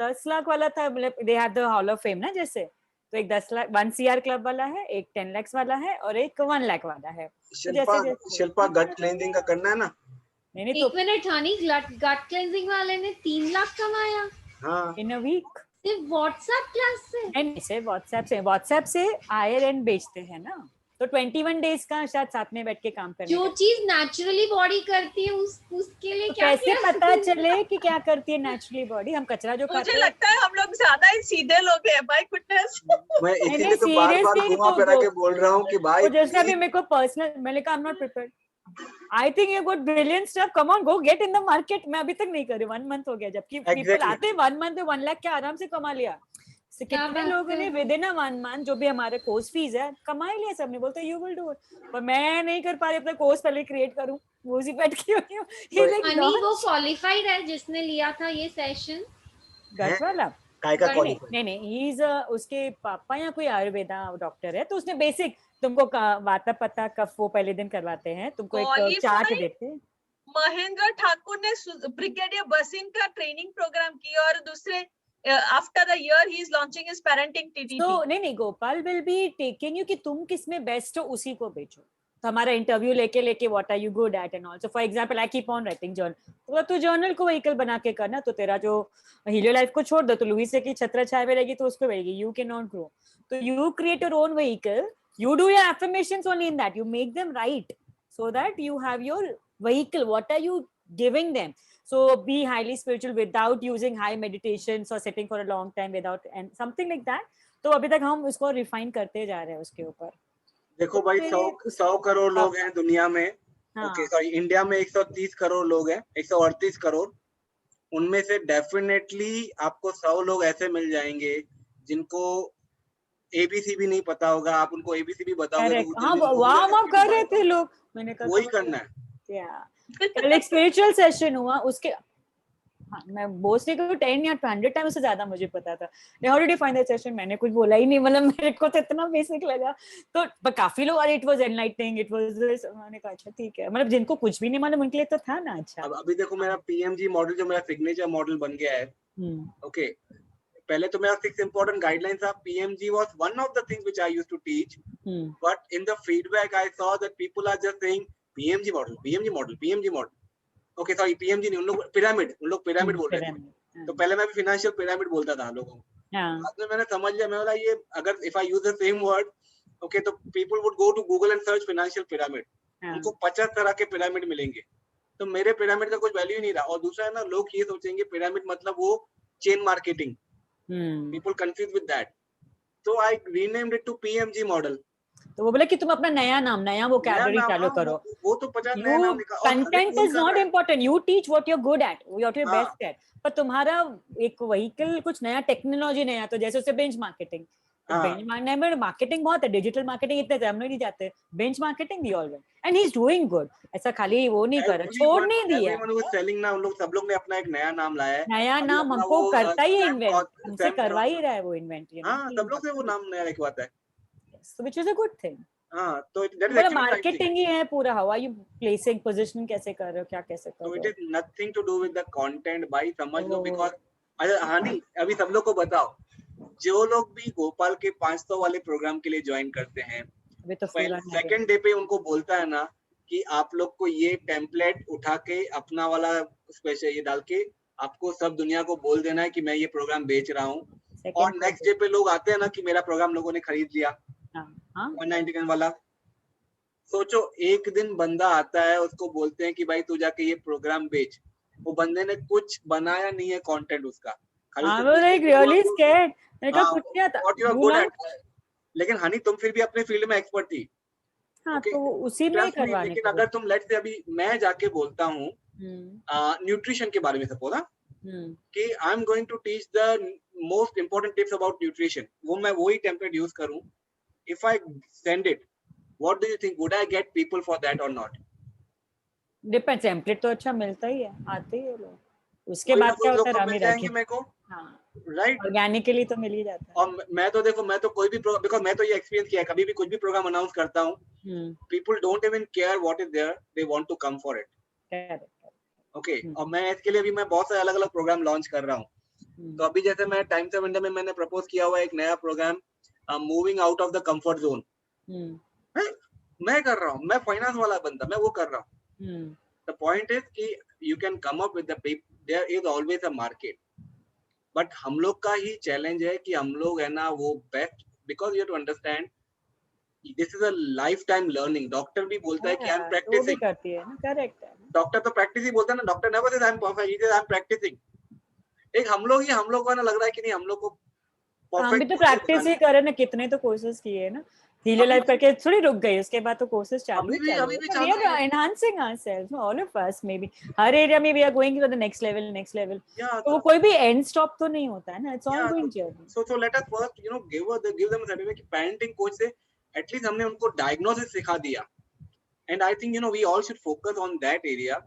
10 लाख वाला था, मतलब they have the hall of fame ना जैसे, तो एक 10 लाख 1 CR क्लब वाला है, एक 10 lakhs वाला है, और एक 1 lakh वाला है, तो जैसे शिल्पा गट क्लेंजिंग का करना है ना? नहीं एक मिनट हनी, गट क्लेंजिंग वाले ने 3 लाख कमाया हाँ, इन अ वीक, सिर्फ व्हाट्सएप क्लास से? नहीं से व्हाट्सएप से आयर एंड बेचते हैं ना, तो 21 days का शायद साथ में बैठ के काम करने जो का। चीज नेचुरली बॉडी करती है उसके लिए तो क्या कैसे किया? पता चले कि क्या करती है नेचुरली बॉडी, हम कचरा जो खाते मुझे हैं, लगता है हम लोग ज्यादा ही सीधे लोग हैं, बाय गुडनेस। मैं इसीलिए तो बार बार seriously, घुमा तो फिरा के बोल रहा हूँ कि भाई वो जैसे अभी मेरे को पर्सनल, मैंने कहा I am not prepared, I think you good brilliant stuff, come on go get in the market, मैं अभी तक नहीं कर रही, 1 month हो गया, जबकि पीपल आते 1 month में 1 lakh क्या आराम से कमा लिया, so, कितने लोगों ने विद इन 1 month जो भी हमारे कोर्स फीस है कमा लिया, सबने बोलते यू विल डू इट, पर मैं नहीं कर पा रही, अपना कोर्स पहले क्रिएट करूं, वो उसी बैठ की हुई हूं, ये लाइक हनी वो क्वालिफाइड है जिसने लिया था ये सेशन? गट वाला काय का नहीं, क्वालिफाई? नहीं ही इज, उसके पापा या कोई आयुर्वेदा डॉक्टर है, तो उसने बेसिक तुमको वाता पता कफ वो पहले दिन करवाते हैं, तुमको एक चार्ट देते हैं। महेंद्र ठाकुर ने ब्रिगेडियर बसिन का ट्रेनिंग प्रोग्राम किया, और दूसरे after the year he is launching his parenting TTP. तो नहीं Gopal will be taking you कि तुम किसमें बेस्ट हो उसी को बेचो, तो हमारा इंटरव्यू लेके what are you good at and all, so for example I keep on writing journal, तो तू जर्नल को व्हीकल बना के करना, तो तेरा जो हीलियो लाइफ को छोड़ दो, तो लुई से की छत्र छाया में रहेगी, तो उस पे रहेगी, यू कैन नॉट ग्रो, तो you create your own vehicle, you do your affirmations only in that, you make them right, so that you have your vehicle, what are you giving them, so be highly spiritual without using high meditations or sitting for a long time without, and something like that, तो अभी तक हम उसको refine करते जा रहे हैं उसके ऊपर। देखो भाई 100 करोड़ लोग हैं दुनिया में, ओके सॉरी इंडिया में 130 करोड़ लोग हैं, 138 करोड़, उनमें से डेफिनेटली आपको 100 लोग ऐसे मिल जाएंगे जिनको एबीसी भी नहीं पता होगा, आप उनको एबीसी भी बताओगे तो हाँ वार्म अप कर रहे थे लोग, मैंने कहा वही करना है क्या, कल एक स्पिरिचुअल सेशन हुआ उसके, हाँ मैं बोस नहीं करूँ 10 या 100 टाइम उससे ज्यादा मुझे पता था, how did you find that session, मैंने कुछ बोला ही नहीं, मतलब मेरे को तो इतना बेसिक लगा, तो काफी लोग अरे it was enlightening, it was this, मैंने कहा अच्छा ठीक है, मतलब जिनको कुछ भी नहीं मालूम उनके लिए तो था ना अच्छा। अब अभी देखो मेरा पीएमजी मॉडल जो मेरा सिग्नेचर मॉडल बन गया है, ओके, पहले तो मेरा 6 important guidelines था, PMG was one of the things which I used to teach, but in the feedback I saw that people are just saying PMG model, PMG model, PMG model, okay sorry PMG नहीं, उन लोग pyramid बोल रहे थे, तो पहले मैं भी financial pyramid बोलता था लोगों को, बाद में मैंने समझ लिया, मैं बोला ये अगर if I use the same word, okay, तो people would go to Google and search financial pyramid, उनको 50 तरह के पिरामिड मिलेंगे, तो मेरे पिरामिड का कुछ वैल्यू नहीं रहा, और दूसरा है ना लोग ये सोचेंगे पिरामिड मतलब वो chain marketing, people confuse with that, So I renamed it to PMG model. तो वो बोले कि तुम अपना नया नाम, नया वोकैबुलरी चालू करो. वो तो 50 नया नाम You निकाल. और content हर एक is not कर रहा है. important. You teach what you're good at, what you're हाँ. best at. पर तुम्हारा एक व्हीकल कुछ नया, टेक्नोलॉजी नया, तो जैसे उससे बेंच मार्केटिंग. हाँ. बेंच मार्केटिंग बहुत है, डिजिटल मार्केटिंग इतने हम लोग नहीं जाते. Bench marketing we all and he is doing good. ऐसा खाली वो नहीं कर रहा, छोड़ नहीं दिया. Everyone who is selling ना, उन लोग सब लोग ने अपना एक नया नाम लाया है. नया अभी नाम अपना हमको वो, करता ही है Sam इन्वेंट, Cos- हमसे Sam करवा ही Cos- रहा है वो इन्वेंट. हाँ, सब लोग से वो नाम नया लिखवाता है. Which is a good thing. हाँ, तो that is पूरा actually right thing. मार्केटिंग ही है पूरा. How are you placing, positioning कैसे कर रहे हो, क्या कैसे कर So रहे it हो. is nothing to do with the content, भाई समझ लो. Oh. Because अच्छा हानि, अभी सब लोग को बताओ, जो लोग भी गोपाल के 500 वाले प्रोग्राम के लिए ज्वाइन करते हैं, अभी तो फुल ऑन है. सेकंड डे पे उनको बोलता है ना कि आप लोग को ये टेम्पलेट उठा के अपना वाला स्पेशल ये डाल के आपको सब दुनिया को बोल देना है कि मैं ये प्रोग्राम बेच रहा हूँ. और नेक्स्ट डे पे लोग आते हैं ना कि मेरा प्रोग्राम लोगों ने खरीद लिया. हाँ 199 वाला. सोचो एक दिन बंदा आता है, उसको बोलते हैं कि भाई तू जाके ये प्रोग्राम बेच. वो बंदे ने कुछ बनाया नहीं है कंटेंट उसका. I was like really scared. मैंने कहा कुछ नहीं आता. What you are good at. लेकिन हनी तुम फिर भी अपने फील्ड में एक्सपर्ट थी. हाँ Okay. तो उसी में ही Trust me, करवाने लेकिन को. अगर तुम लेट्स से अभी मैं जाके बोलता हूँ न्यूट्रिशन के बारे में सपोज कि I am going to teach the most important tips about nutrition, वो मैं वही टेम्पलेट यूज करूँ. If I send it, what do you think, would I get people for that और नॉट? डिपेंड्स. टेम्पलेट तो अच्छा मिलता ही है, आते ही है लोग. उसके बाद क्या होता है, रामी राखी. मेरे को हाँ राइट. ऑर्गेनिकली तो मिल ही जाता है. और मैं तो देखो, मैं तो कोई भी बिकॉज मैं तो ये एक्सपीरियंस किया है, कभी भी कुछ भी प्रोग्राम अनाउंस करता हूँ, people don't even care what is there, they want to come for it. Okay. और मैं इसके लिए भी मैं बहुत सारे अलग अलग प्रोग्राम लॉन्च कर रहा हूँ. तो अभी जैसे मैं टाइम्स ऑफ इंडिया में मैंने प्रपोज किया हुआ एक नया program, moving out of the comfort zone. मैं कर रहा हूँ, मैं फाइनेंस वाला बंदा, मैं वो कर रहा हूँ. द पॉइंट इज कि you can come up with the people, there is always a market. But हम लोग का ही चैलेंज है कि हम लोग है ना वो best, because you have to understand this is a life time learning. Doctor भी बोलता है कि आई एम प्रैक्टिसिंग. करती है ना, करेक्ट है. डॉक्टर तो प्रैक्टिस ही बोलता है ना. Doctor never says I am perfect, he says I am practising. एक हम लोग को ना लग रहा है कि नहीं, हम लोग को हम भी तो प्रैक्टिस ही कर रहे ना, कितने तो कोर्सेज किए ना. हीलो लाइफ करके थोड़ी रुक गई, उसके बाद तो कोर्सेज चालू है. अभी भी चालू है. Enhancing ourselves, all of us. Maybe हर एरिया में we are going to the next level. तो वो कोई भी एंड स्टॉप तो नहीं होता है ना. It's all going journey. So let us first give them certificate. Parenting coach से एटलीस्ट हमने उनको डायग्नोसिस सिखा दिया. And I think we all should focus on that area,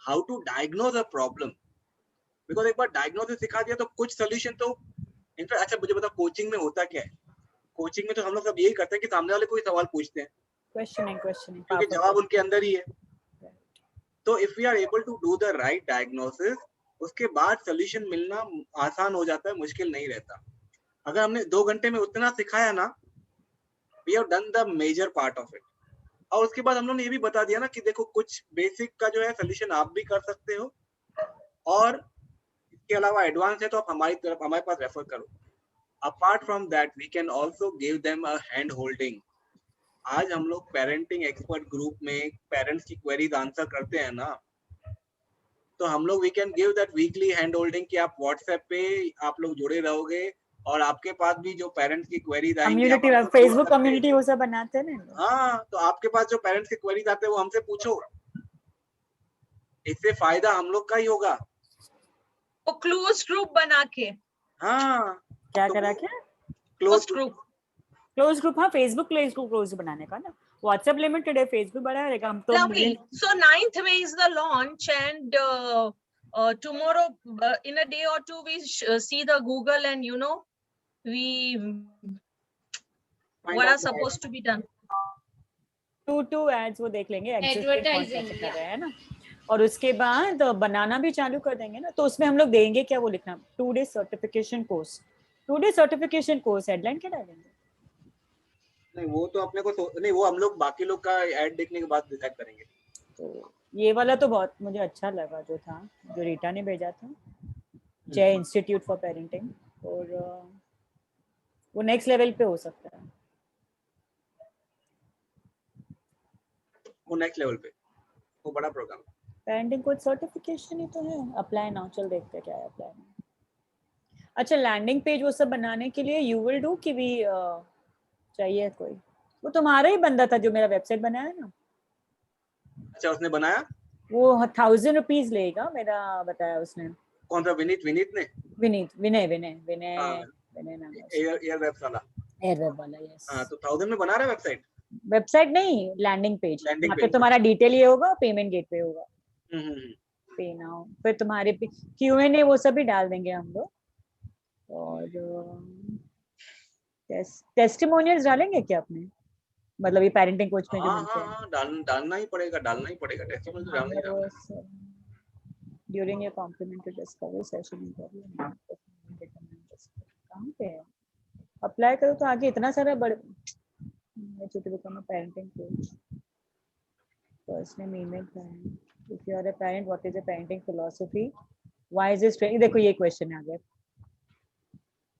how to diagnose a problem. Because एक बार diagnosis सिखा दिया तो कुछ सोल्यूशन तो इनफैक्ट. अच्छा मुझे बताओ कोचिंग में होता क्या है? कोचिंग में तो हम लोग सब यही करते हैं कि सामने वाले कोई सवाल पूछते हैं, क्वेश्चनिंग क्योंकि जवाब उनके अंदर ही है. तो if we are able to do the right diagnosis, उसके बाद सोल्यूशन मिलना आसान हो जाता है, मुश्किल नहीं रहता. अगर हमने 2 घंटे में उतना सिखाया ना, we have done the major part of it. और उसके बाद हम लोग ने ये भी बता दिया ना कि देखो कुछ बेसिक का जो है सोल्यूशन आप भी कर सकते हो, और इसके अलावा एडवांस है तो आप हमारे पास रेफर करो. Apart from that, we can also give them a hand holding. आज हम लोग पेरेंटिंग एक्सपर्ट ग्रुप में पेरेंट्स की क्वेरीज आंसर करते हैं ना, तो हम लोग we can give that weekly hand holding कि आप व्हाट्सएप पे आप लोग जुड़े रहोगे, और आपके पास भी जो पेरेंट्स की क्वेरीज आएंगी, कम्युनिटी, फेसबुक कम्युनिटी वो सब बनाते हैं ना. हाँ, तो आपके पास जो पेरेंट्स की क्वेरीज आते हैं वो हमसे पूछो. इससे फायदा हम लोग का ही होगा. वो क्लोज ग्रुप बना के. हाँ, क्या करा क्या? Close group. हाँ, फेसबुक क्लोज बनाने का ना. व्हाट्सएप लिमिटेड है, फेसबुक बड़ा रहेगा. हम तो So 9th May is the launch, and tomorrow in a day or two we see the Google, and we what are supposed to be done. 2 ads वो देख लेंगे, Advertising, कर रहे हैं ना. और उसके बाद बनाना भी चालू कर देंगे ना. तो उसमें हम लोग देंगे क्या, वो लिखना 2 day certification course. 2 day certification course headline क्या डालेंगे? नहीं, वो तो अपने को नहीं, वो हम लोग बाकी लोग का ऐड देखने के बाद डिसाइड करेंगे. तो ये वाला तो बहुत मुझे अच्छा लगा, जो था, जो रीटा ने भेजा था, जय इंस्टीट्यूट फॉर पेरेंटिंग. और वो नेक्स्ट लेवल पे हो सकता है. वो नेक्स्ट लेवल पे, वो बड़ा प्रोग्राम. पेरेंटिंग कोच सर्टिफिकेशन ही तो है. अप्लाई नाउ, चल देखते हैं क्या है अप्लाई. अच्छा लैंडिंग पेज वो सब बनाने के लिए यू विल डू कि भी चाहिए कोई? वो तुम्हारा ही बंदा था जो मेरा वेबसाइट बनाया ना, अच्छा उसने बनाया? वो 1000 रुपीज लेगा मेरा, बताया उसने। कौन सा? विनीत ने? विनय हाँ, नाम है एयर वेब्स वाला। एयरवेब वाला, यस। हाँ, तो 1000 में बना रहा है वेबसाइट? वेबसाइट नहीं, लैंडिंग पेज। Landing यहाँ पे page। तुम्हारा डिटेल ये होगा, पेमेंट गेटवे होगा, हम्म। पे नाउ, फिर तुम्हारे Q&A वो सब भी डाल देंगे हम लोग, और टेस्टिमोनियल्स डालेंगे क्या अपने, मतलब ये पेरेंटिंग कोच में जो मिलते हैं? हाँ, डालना ही पड़ेगा टेस्टिमोनियल तो डालना ही डालना है। During your complimentary discovery session कहाँ पे है? अप्लाई करो तो आगे इतना सारा to become a parenting coach. First name, email, parent. If you are a parent, what is your parenting philosophy? Why is this training? देखो ये question आ गया.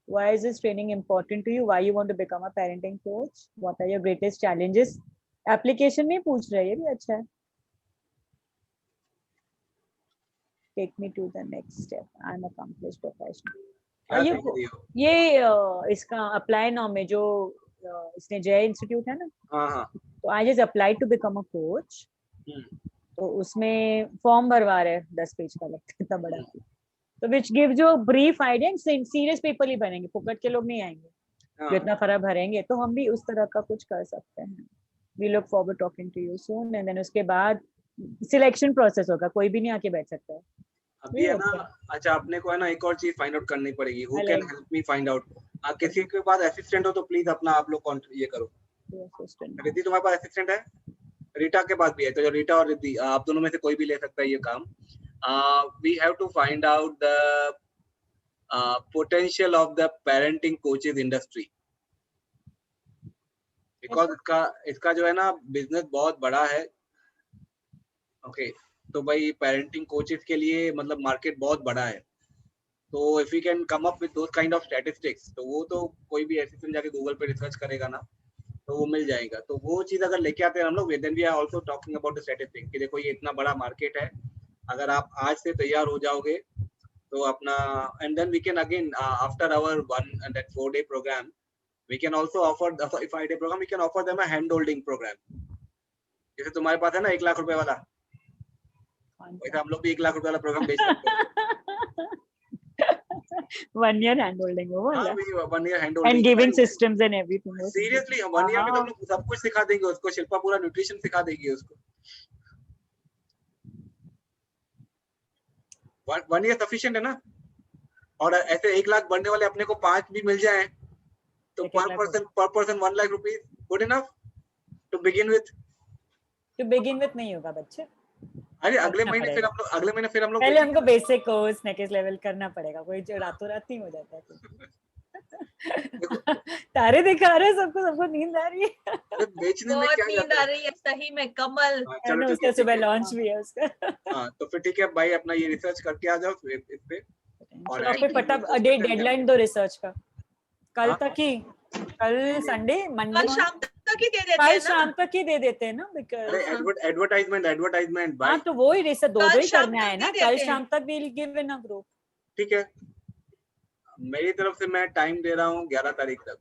Why is this training important to you? Why you want to become a parenting coach? What are your greatest challenges? Application में पूछ रहा है, ये भी अच्छा है. Take me to the next step. I'm accomplished professional. ये इसका अप्लाई नाउ में जो इसने जय इंस्टीट्यूट है ना, हाँ तो I just apply to become a coach, तो उसमें फॉर्म भरवा रहे 10 पेज का, लगता है इतना बड़ा, तो विच गिव जो ब्रीफ आइडिया, सीरियस पेपर ही बनेंगे, फुकट के लोग नहीं आएंगे जो इतना फरा भरेंगे, तो हम भी उस तरह का कुछ कर सकते हैं. We look forward talking to you soon, and then उसके बाद सिलेक्शन प्रोसेस होगा, कोई भी नहीं आके बैठ सकता है अभी है ना. अच्छा अपने को है ना एक और चीज फाइंड आउट करनी पड़ेगी. Who can help me find out? किसी के पास असिस्टेंट हो तो प्लीज अपना आप लोग ये करो. रिद्धि तुम्हारे पास असिस्टेंट है? रीटा के पास भी है, तो जो रीटा और रिद्धि आप दोनों में से कोई भी ले सकता है ये काम. We have to find out the potential of the parenting coaches industry, because इसका जो है ना बिजनेस बहुत बड़ा है. ओके तो भाई पेरेंटिंग कोचेस के लिए मतलब मार्केट बहुत बड़ा है. तो if you can come up with those kind of statistics, तो वो तो कोई भी असिस्टेंट जाके गूगल पे रिसर्च करेगा ना, तो वो मिल जाएगा. तो वो चीज अगर लेके आते हैं हम लोग, then we are also talking about the statistics कि देखो ये इतना बड़ा मार्केट है, अगर आप आज से तैयार हो जाओगे तो अपना, and then we can again after our 4-day program we can also offer the 5-day program, we can offer them a hand holding program. जैसे तुम्हारे पास है ना 1 लाख रुपए वाला, वैसे हम लोग भी 1 लाख रुपए वाला प्रोग्राम बेच सकते हैं. 1 year hand holding वो वाला, 1 year hand holding and giving systems and everything. Seriously 1 year में तो हम लोग सब कुछ सिखा देंगे उसको. शिल्पा पूरा न्यूट्रिशन सिखा देगी उसको. 1 year सफिशिएंट है ना. और ऐसे 1 लाख बनने वाले अपने को 5 भी मिल जाए तो per person 1 lakh rupees good enough to begin with. To begin with नहीं होगा बच्चे. अरे अगले महीने फिर हम लोग पहले हमको बेसिक कोर्स नेक्स्ट लेवल करना पड़ेगा. कोई जो रातों रात नहीं हो जाता है. तारे दिखा रहे सबको नींद आ रही है. बेचने में क्या नींद आ रही है सही में कमल. चलो उसका सुबह लॉन्च भी है उसका. हाँ तो फिर ठीक है भाई, अपना ये रिसर्च करके आ जाओ इस पे. और फिर पता डेडलाइन दो रिसर्च का कल तक ही, कल संडे मंडे शाम तक ही दे देते हैं. कल शाम तक ही दे देते हैं ना, बिकॉज़ एडवर्टाइजमेंट भाई. हाँ तो वो ही रिसर्च दो ही करना है ना. कल हैं. शाम तक we'll give in a group. ठीक है, मेरी तरफ से मैं टाइम दे रहा हूँ 11 तारीख तक.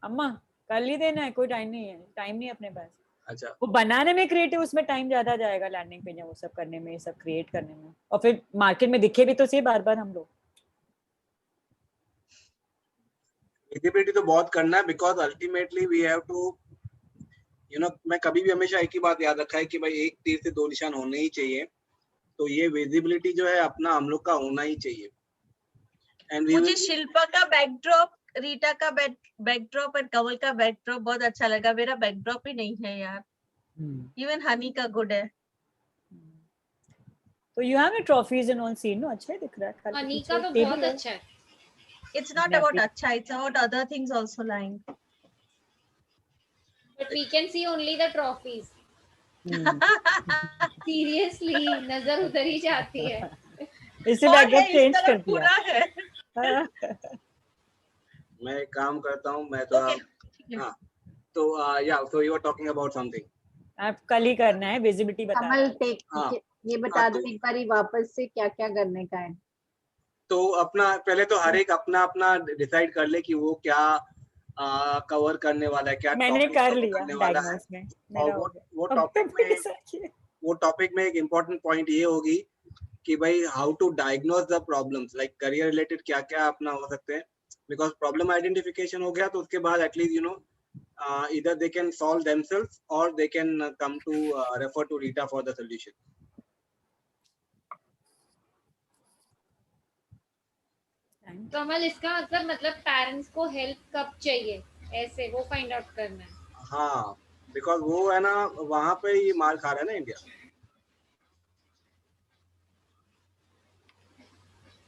अम्मा कल ही देना है, कोई टाइम नहीं है. टाइम नहीं अपने पास. अच्छा वो बनाने में क्रिएटिव, उसमें टाइम ज्यादा जाएगा, लैंडिंग पेज वो सब करने में, सब क्रिएट करने में, और फिर मार्केट में दिखे भी तो सही बार बार हम लोग. विजिबिलिटी तो बहुत करना है, because ultimately we have to मैं कभी भी हमेशा एक ही बात याद रखा है कि भाई एक तीर से 2 निशान होने ही चाहिए. तो ये विजिबिलिटी जो है अपना हम लोग का होना ही चाहिए. एंड मुझे शिल्पा का बैकड्रॉप, रीटा का बैकड्रॉप और कमल का बैकड्रॉप बहुत अच्छा लगा. मेरा बैकड्रॉप ही नहीं है यार. इवन हनी का गुड है. तो you have trophies and all seen. No अच्छा दिख रहा है. हनी का तो बहुत अच्छा है. It's not about acha, it's about other things also lying. But we can see only the trophies. Seriously, नजर उधर ही जाती है. इसे बैकअप चेंज कर दिया. मैं एक काम करता हूँ, मैं तो हाँ तो या so you are talking about something. आप कल ही करना है, विजिबिलिटी बता. कमल ये बता दो एक बार वापस से क्या क्या करने का है. तो अपना पहले तो हर एक अपना अपना डिसाइड कर ले कि वो क्या कवर करने वाला है, क्या मैंने टॉपिक कर कवर लिया करने वाला है। डायग्नोस में, और मेरा हो गया। वो अब टॉपिक तो मेरे में साथ ये- वो टॉपिक में एक इम्पोर्टेंट पॉइंट ये होगी कि भाई how to diagnose the problems, like career related क्या क्या अपना हो सकते हैं, बिकॉज प्रॉब्लम आइडेंटिफिकेशन हो गया तो उसके बाद at least you know either they can solve themselves or they can come to refer to Rita for the solution. कमल, इसका मतलब पेरेंट्स को हेल्प कब चाहिए, ऐसे वो फाइंड आउट करना है। हाँ, बिकॉज वो है ना वहां पे ही मार खा रहा है ना इंडिया,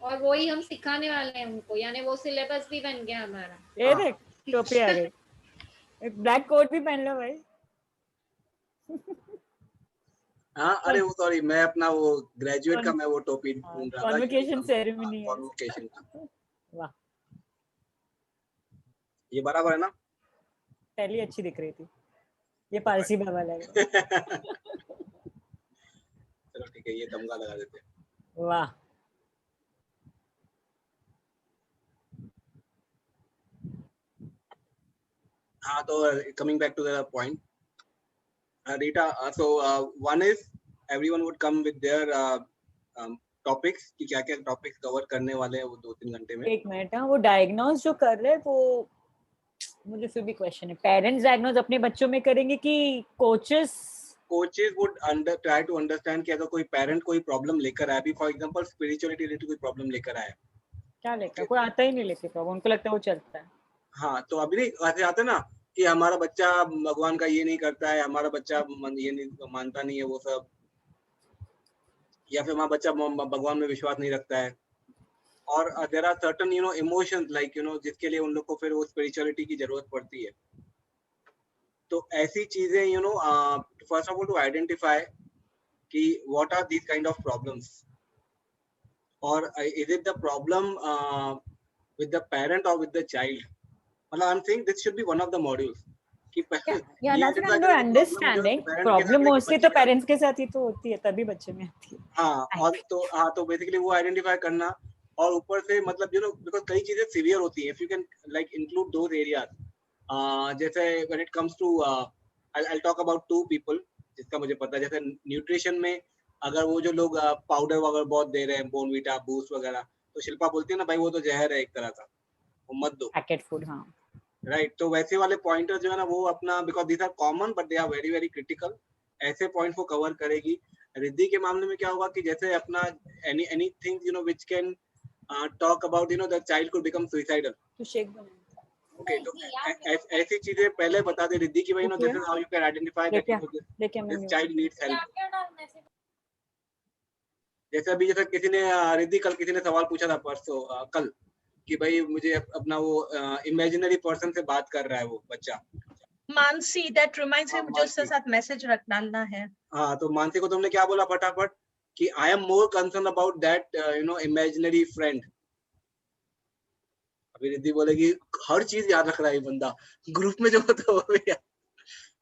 और वो ही हम सिखाने वाले हैं उनको, यानी वो सिलेबस भी बन गया हमारा। ये हाँ। देख टोपी आ गई, एक ब्लैक कोट भी पहन लो भाई। हाँ, अरे वो सॉरी, मैं अपना वो ग्रेजुएट का मैं वो टोपी ढूंढ रहा था, कॉन्वोकेशन सेरेमनी है। कॉन्वोकेशन का। वाह, ये बराबर है ना? पहली अच्छी दिख रही थी, ये पारसी बाबा लग रहा है। चलो ठीक है, ये तमगा लगा देते हैं। वाह, हाँ, तो coming back to the point, Rita, so one is everyone would come with their topics कि क्या क्या topics cover करने वाले हैं वो 2-3 घंटे में। एक मिनट, हाँ वो डायग्नोज जो कर रहे हैं वो मुझे फिर भी क्वेश्चन है, पेरेंट्स डायग्नोज अपने बच्चों में करेंगे कि coaches would try to understand कि अगर कोई पेरेंट कोई प्रॉब्लम लेकर आया, अभी फॉर एग्जांपल स्पिरिचुअलिटी रिलेटेड कोई प्रॉब्लम लेकर आया, क्या लेकर, कोई आता ही नहीं लेके प्रॉब्लम, उनको लगता है वो चलता है। हाँ, तो अभी नहीं ऐसे आते ना कि हमारा बच्चा भगवान का ये नहीं करता है, हमारा बच्चा ये नहीं मानता नहीं है वो सब, या फिर हमारा बच्चा भगवान में विश्वास नहीं रखता है, और there are certain you know emotions like you know जिसके लिए उन लोग को फिर वो स्पिरिचुअलिटी की जरूरत पड़ती है। तो ऐसी चीजें you know first of all to identify कि what are these kind of problems, और is it the problem with the parent और विद द चाइल्ड, मतलब I am saying this should be one of the modules कि या that's what I am understanding, problem mostly तो parents के साथ ही तो होती है, तभी बच्चे में आती है। हाँ, तो बेसिकली वो आइडेंटिफाई करना, और ऊपर से मतलब यू नो बिकॉज कई चीजें सीवियर होती है, if you can like include those areas, जैसे when it comes to I talk about 2 people जिसका मुझे पता है, जैसे न्यूट्रिशन में अगर वो जो लोग पाउडर वगैरह बहुत दे रहे हैं, बोर्नवीटा बूस्ट वगैरह, तो शिल्पा बोलती है ना भाई वो तो जहर है एक तरह का, वो मत दो, पैकेट फूड। हाँ राइट। तो वैसे वाले पॉइंटर जो है ना वो अपना, because these are common but they are very very critical, ऐसे पॉइंट को कवर करेगी। रिद्धि के मामले में क्या होगा कि जैसे अपना anything you know which can talk about you know the child could become suicidal, तो शेक बना, ओके, तो ऐसी चीजें पहले बता दे रिद्धि की भाई no this is how you can identify that this child needs help. जैसे अभी जैसे किसी ने रिद्धि कल किसी ने सवाल पूछा था परसों कल कि भाई मुझे अपना वो इमेजिनरी पर्सन से बात कर रहा है वो बच्चा, मानसी, दैट रिमाइंड्स मी मुझे उसके साथ मैसेज रख डालना है। हाँ, तो मानसी को तुमने क्या बोला फटाफट कि I am more concern about that you no imaginary friend. अभी रिद्धि बोलेगी हर चीज याद रख रहा है ये बंदा, ग्रुप में जो होता है वो याद,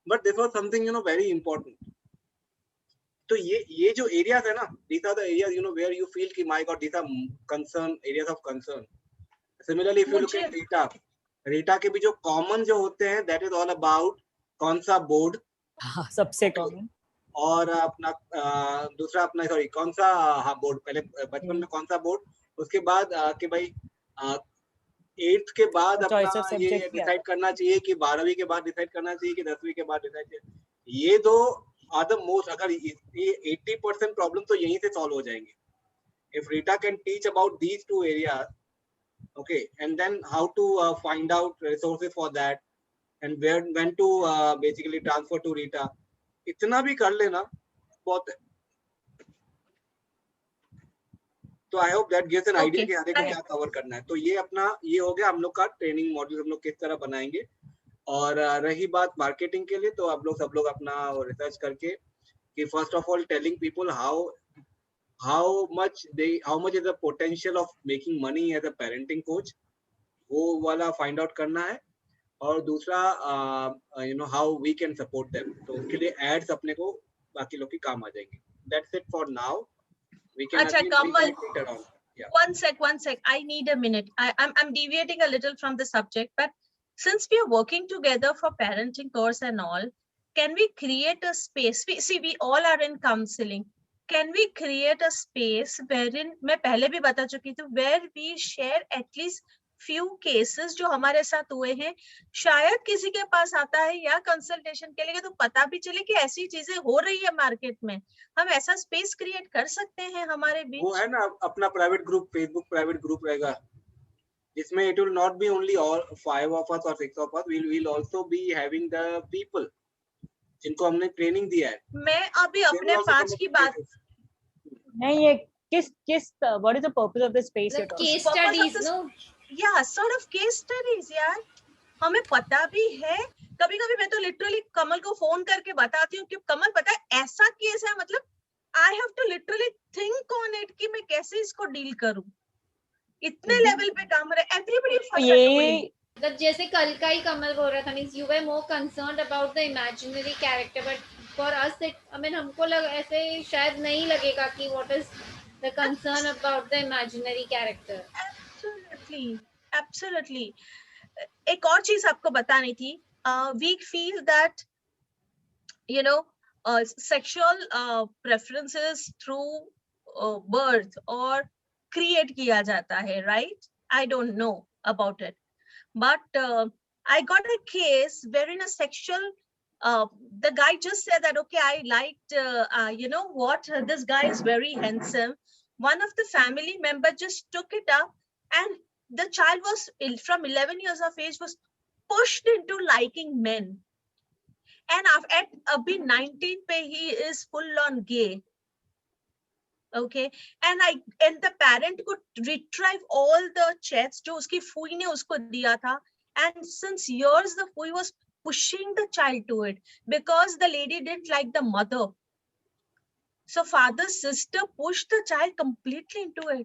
but this was something you know very important. तो ये जो एरियाज है ना, these are the areas you know where you feel कि my god these are concern areas of concern. Similarly if you look at Rita के भी जो common जो होते हैं that is all about कौन सा बोर्ड, हाँ सबसे कॉमन, और अपना दूसरा अपना सॉरी कौन सा, हाँ बोर्ड, पहले बचपन में कौन सा बोर्ड, उसके बाद कि भाई 8th के बाद अपना ये डिसाइड करना चाहिए कि 12वीं के बाद डिसाइड करना चाहिए कि 10वीं के बाद डिसाइड चाहिए। ये दो आर द मोस्ट, अगर ये 80% प्रॉब्लम तो यहीं से सॉल्व हो जाएंगे if Rita can teach about these 2 areas, okay, and then how to find out resources for that and when to basically transfer to Rita, इतना भी कर लेना बहुत है। तो I hope that gives an idea कि आगे को क्या कवर करना है। तो ये अपना ये हो गया हम लोग का ट्रेनिंग मॉड्यूल, हम लोग किस तरह बनाएंगे। और रही बात मार्केटिंग के लिए, तो आप लोग सब लोग अपना रिसर्च करके कि first of all telling people how much is the potential of making money as a parenting coach, वो वाला फाइंड आउट करना है। और दूसरा you know how we can support them, तो उसके लिए एड्स अपने को बाकी लोग की काम आ जाएंगे। That's it for now, we can अच्छा Kamal, One sec. I need a minute. I'm deviating a little from the subject, but since we are working together for parenting course and all, can we create a space? We all are in counseling. Can we create a space wherein, मैं पहले भी बता चुकी थी, where we share at least few cases जो हमारे साथ हुए हैं, शायद किसी के पास आता है या कंसल्टेशन के लिए तो पता भी चले कि ऐसी चीजें हो रही है मार्केट में. हम ऐसा स्पेस क्रिएट कर सकते हैं हमारे बीच. वो है ना अपना private group, Facebook private group रहेगा जिसमें it will not be only all 5 of us or 6 of us, we'll also be having the people जिनको हमने ट्रेनिंग दिया है. मैं अभी अपने 5 की बात नहीं, ये किस what is the purpose of the space you're The talking? case Purpose of studies, this- no? या sort of case studies यार, हमें पता भी है. कभी कभी मैं तो लिटरली कमल को फोन करके बताती हूँ कि कमल पता है ऐसा केस है, मतलब I have to literally think on it कि मैं कैसे इसको डील करूँ. इतने लेवल पे काम हो रहा है. एवरीबॉडी ये मतलब जैसे कल का ही कमल बोल रहा था, means you were more concerned about the imaginary character, but for us it, I mean हमको ऐसे शायद नहीं लगेगा कि what is the concern about the imaginary character. Absolutely. एक और चीज आपको बतानी थी. We feel that you know sexual preferences through birth और क्रिएट किया जाता है, right? I don't know about it, but I got a case wherein a sexual the guy just said that okay, I liked you know what, this guy is very handsome. One of the family member just took it up, and the child was from 11 years of age was pushed into liking men, and at abhi 19 pe he is full on gay. Okay, and the parent could retrieve all the chats जो उसकी फूई ने उसको दिया था, and since years the fooey was pushing the child to it because the lady didn't like the mother. So father's sister pushed the child completely into it.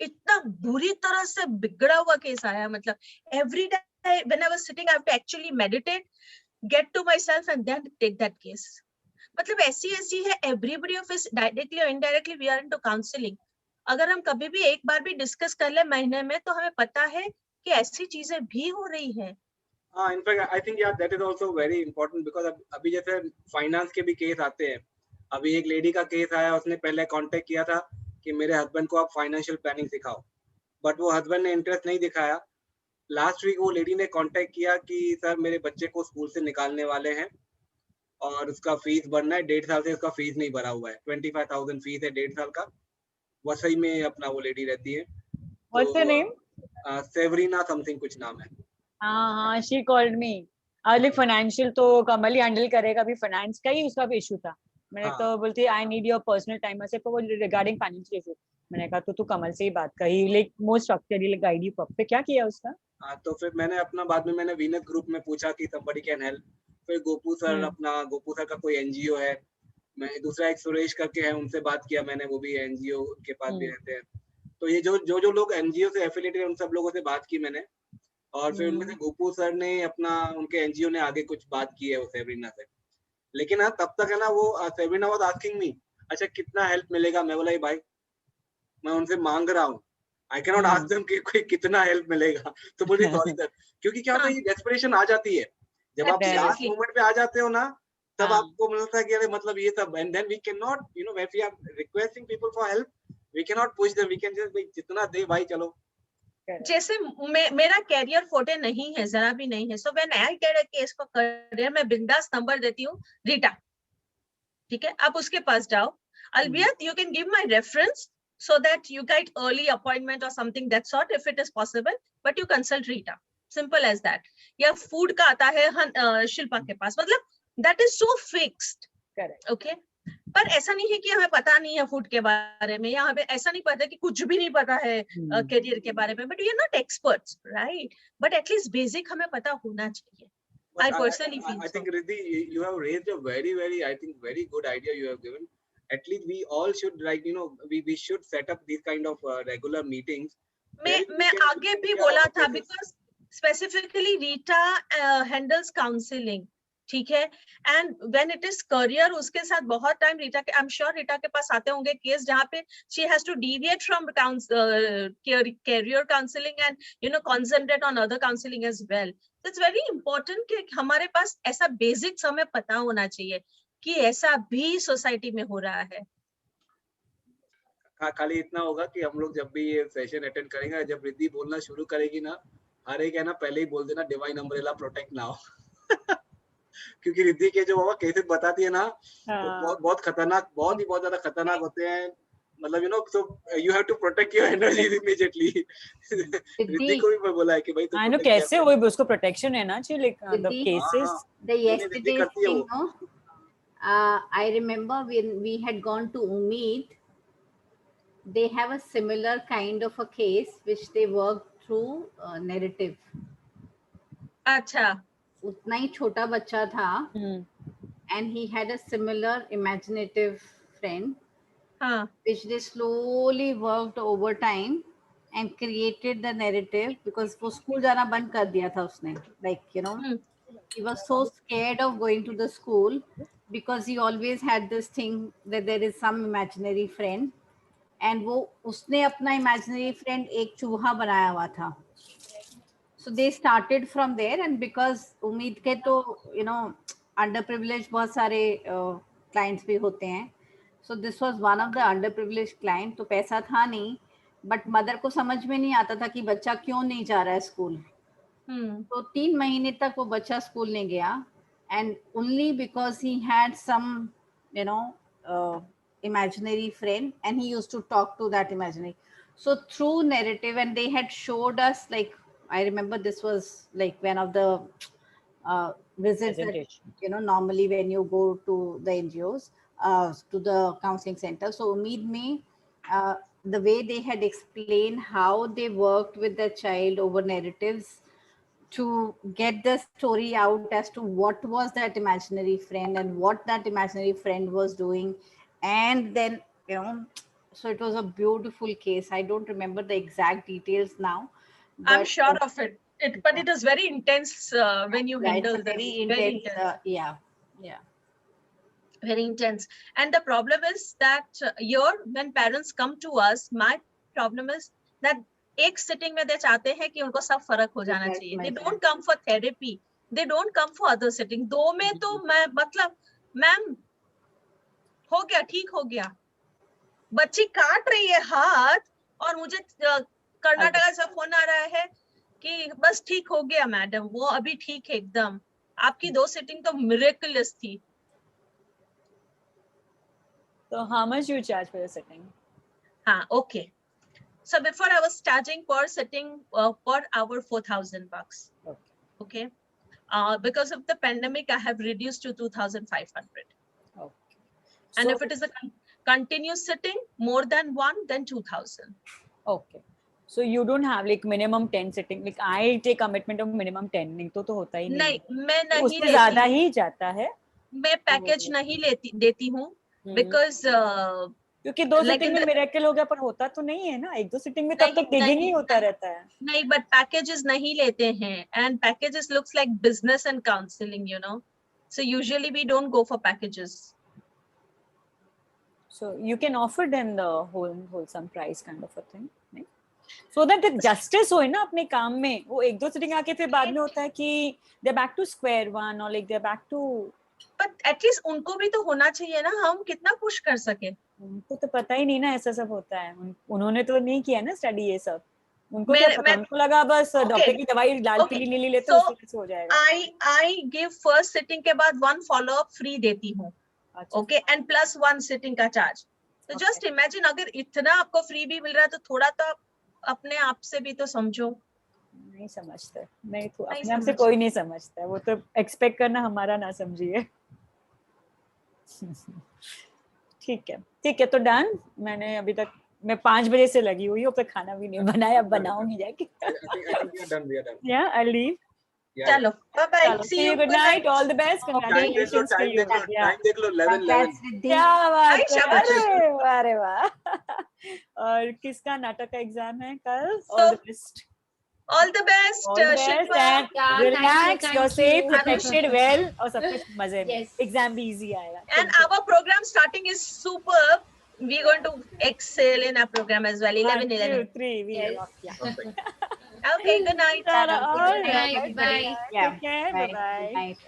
इतना बुरी तरह से बिगड़ा हुआ केस आया. मतलब every day when I was sitting, I have to actually meditate, get to myself, and then take that case. मतलब ऐसी है. एवरीबॉडी ऑफ इस डायरेक्टली और indirectly we are into counselling. अगर हम कभी भी एक बार भी डिस्कस कर ले महीने में, तो हमें पता है कि ऐसी चीजें भी हो रही है. हाँ, इनफैक्ट आई थिंक यार that is also very important because अभी जैसे फाइनेंस के भी केस आते हैं. अभी एक लेडी का केस आया, उसने पहले कांटेक्ट किया था कि मेरे हस्बैंड को आप फाइनेंशियल प्लानिंग सिखाओ, बट वो हस्बैंड ने इंटरेस्ट नहीं दिखाया. लास्ट वीक वो लेडी ने कांटेक्ट किया कि सर मेरे बच्चे को स्कूल से निकालने वाले हैं और उसका फीस भरना है. 1.5 साल से उसका फीस नहीं भरा हुआ है. 25,000 फीस है 1.5 साल का. वसई में अपना वो लेडी रहती है. What's her name? सेवरीना समथिंग कुछ नाम है. हाँ, she called me. Like financial तो कमल ही हैंडल करेगा, अभी फाइनेंस का ही उसका भी इशू था. मैंने हाँ. तो बोलती I need your personal time से वो रिगार्डिंग फाइनेंशियल इशू. मैंने कहा तो तू कमल से ही बात कर, he like more structurally guide you proper. क्या किया उसका? हाँ, तो फिर मैंने अपना बाद में मैंने वीनस ग्रुप में पूछा कि somebody can help. फिर गोपू सर, अपना गोपू सर का कोई एनजीओ है, मैं दूसरा एक सुरेश करके है, उनसे बात किया मैंने, वो भी एनजीओ के पास भी रहते हैं. तो ये जो लोग एनजीओ से एफिलिएटेड, उन सब लोगों से बात की मैंने. और फिर उनमें से गोपू सर ने अपना, उनके एनजीओ ने आगे कुछ बात की है वो सेवरीना से. लेकिन हाँ, तब तक है ना, वो सेवरीना वाज आस्किंग मी अच्छा कितना हेल्प मिलेगा. मैं बोला भाई मैं उनसे मांग रहा हूँ, I can not ask them कि कोई कितना हेल्प मिलेगा. तो बोली सॉरी सर, क्योंकि क्या होता है, डेस्परेशन आ जाती है जब आप लास्ट मोमेंट पे आ जाते हो ना, तब आपको मिलता है कि अरे मतलब ये सब. And then we can not, you know, when we are requesting people for help, we can not push them. We can just जितना दे भाई चलो. जैसे मेरा कैरियर फोटे नहीं है, जरा भी नहीं है. So when I get a case for career, मैं बिंदास नंबर देती हूँ, रीटा, ठीक है, आप उसके पास जाओ. Albeit you can give my reference so that you get early appointment or something that sort if it is possible, but you consult Rita. Simple as that. या food का आता है शिल्पा के पास, मतलब that is so fixed. Correct. Okay. पर ऐसा नहीं है कि हमें पता नहीं है फूड के बारे में, या हमें ऐसा नहीं पता कि कुछ भी नहीं पता है करियर के बारे में. But we are not experts, right? But at least basic हमें पता होना चाहिए. I personally feel I so. think Riddhi, you have raised a very I think very good idea you have given. At least we all should, like, you know, we should set up these kind of regular meetings. मैं आगे भी बोला था, because specifically Rita handles counseling, ठीक है. And when it is career, उसके साथ बहुत टाइम रीटा के, आई एम श्योर रीटा के पास आते होंगे केस जहाँ पे she has to deviate from career counselling and you know concentrate on other counselling as well. It's very important कि हमारे पास ऐसा बेसिक्स हमें पता होना चाहिए कि ऐसा भी सोसाइटी में हो रहा है. खाली इतना होगा कि हम लोग जब भी ये सेशन अटेंड करेंगे, जब रिद्धि बोलना शुरू करेगी ना, हर एक है ना पहले ही बोल देना डिवाइन अम्ब्रेला प्रोटेक्ट नाउ. क्योंकि रिद्धि के जो बाबा केसेस बताती है ना, हाँ. बहुत खतरनाक, बहुत ज्यादा खतरनाक होते हैं. मतलब you know, so you have to protect your energy immediately. Riddhi को भी मैं बोला है कि भाई आई नो कैसे वो उसको प्रोटेक्शन है ना चाहिए, like the Riddhi, cases. The yesterday's thing, no? I remember when we had gone to Umeed, they have a similar kind of a case which they worked through narrative. अच्छा. उतना ही छोटा बच्चा था, and he had a similar imaginative friend, which they slowly worked over time and created the narrative, because वो school जाना बंद कर दिया था उसने, like you know, he was so scared of going to the school because he always had this thing that there is some imaginary friend, and वो उसने अपना imaginary friend एक चूहा बनाया हुआ था. So they started from there, and because उम्मीद के तो you know underprivileged बहुत सारे clients भी होते हैं, so this was one of the underprivileged client. तो पैसा था नहीं, but mother को समझ में नहीं आता था कि बच्चा क्यों नहीं जा रहा है स्कूल. तो 3 महीने तक वो बच्चा स्कूल नहीं गया, and only because he had some you know imaginary friend, and he used to talk to that imaginary. So through narrative, and they had showed us, like I remember this was like one of the visits that, you know, normally when you go to the NGOs, to the counseling center. So Umeed mein, the way they had explained how they worked with the child over narratives to get the story out as to what was that imaginary friend and what that imaginary friend was doing. And then, you know, so it was a beautiful case. I don't remember the exact details now. I'm sure of it. But it is very intense when you handle this. Very intense. Yeah. Very intense. And the problem is that when parents come to us, my problem is that एक sitting में they चाहते हैं कि उनको सब फर्क हो जाना चाहिए. They don't come for therapy. They don't come for other sitting. दो में तो मैं मतलब मैम हो गया, ठीक हो गया. बच्ची काट रही है हाथ और मुझे कर्नाटका से फोन आ रहा है कि बस ठीक हो गया मैडम, वो अभी ठीक है एकदम. आपकी 2 सिटिंग तो मिरेकलस थी. So how much you charge for your sitting? Okay. So before I was charging per sitting per hour $4,000. Okay. Because of the pandemic, I have reduced to 2,500. Okay. And if it is a continuous sitting, more than one, then 2,000. Okay. So you don't have like minimum 10 sitting. Like I take commitment of minimum 10. नहीं तो होता ही नहीं. नहीं, मैं नहीं उससे ज़्यादा ही जाता है. मैं पैकेज नहीं देती हूँ because क्योंकि 2 सिटिंग में मिरेकल हो गया, पर होता तो नहीं है ना. 1-2 सिटिंग में तब तक डिगिंग ही होता रहता है. नहीं, but packages नहीं लेते हैं, and packages looks like business and counseling, you know. So usually we don't go for packages. So you can offer them the wholesome price kind of a thing, नहीं? So that the justice हो ना अपने काम में. वो 1-2 sitting आके फिर बाद में होता है कि they're back to square one, or like they're back to. But at least उनको भी तो होना चाहिए ना, हम कितना पुश कर सके. उनको तो पता ही नहीं ना ऐसा सब होता है. उन्होंने तो नहीं किया ना स्टडी ये सब. उनको क्या पता, उनको लगा बस डॉक्टर की दवाई लाल पीली नीली लेते हैं उससे हो जाएगा. I give first sitting के बाद 1 follow up free देती हूँ. Okay, and plus 1 sitting का charge. So just imagine अगर इतना आपको free भी मिल रहा है तो थोड़ा तो अपने आप से भी तो समझो. नहीं समझते. नहीं तो अपने आप से कोई नहीं समझता. वो तो एक्सपेक्ट करना हमारा ना समझिए. ठीक है तो डन. मैंने अभी तक मैं 5 बजे से लगी हुई हूँ, अब तक खाना भी नहीं बनाया. अब बनाऊंगी जाके. Yeah, I'll leave. चलो bye bye. See you. Good night. All the best. Congratulations to you. Time देख लो 11. क्या बात है. अरे वाह. और किसका नाटक का एग्जाम है कल? All the best. All the best, All the best Shilpa. and Yeah, relax, thank you're you. safe, protected well और सब कुछ मजे में. Yes. Exam भी easy आएगा. And our program starting is superb. We're going to excel in our program as well. 11, 1, 2, 11. 3, we Yes. rock. Yeah. Perfect. Okay, good night. Tara, all Good right. night. Bye. Yeah. Take care. Bye. Bye-bye. Good night.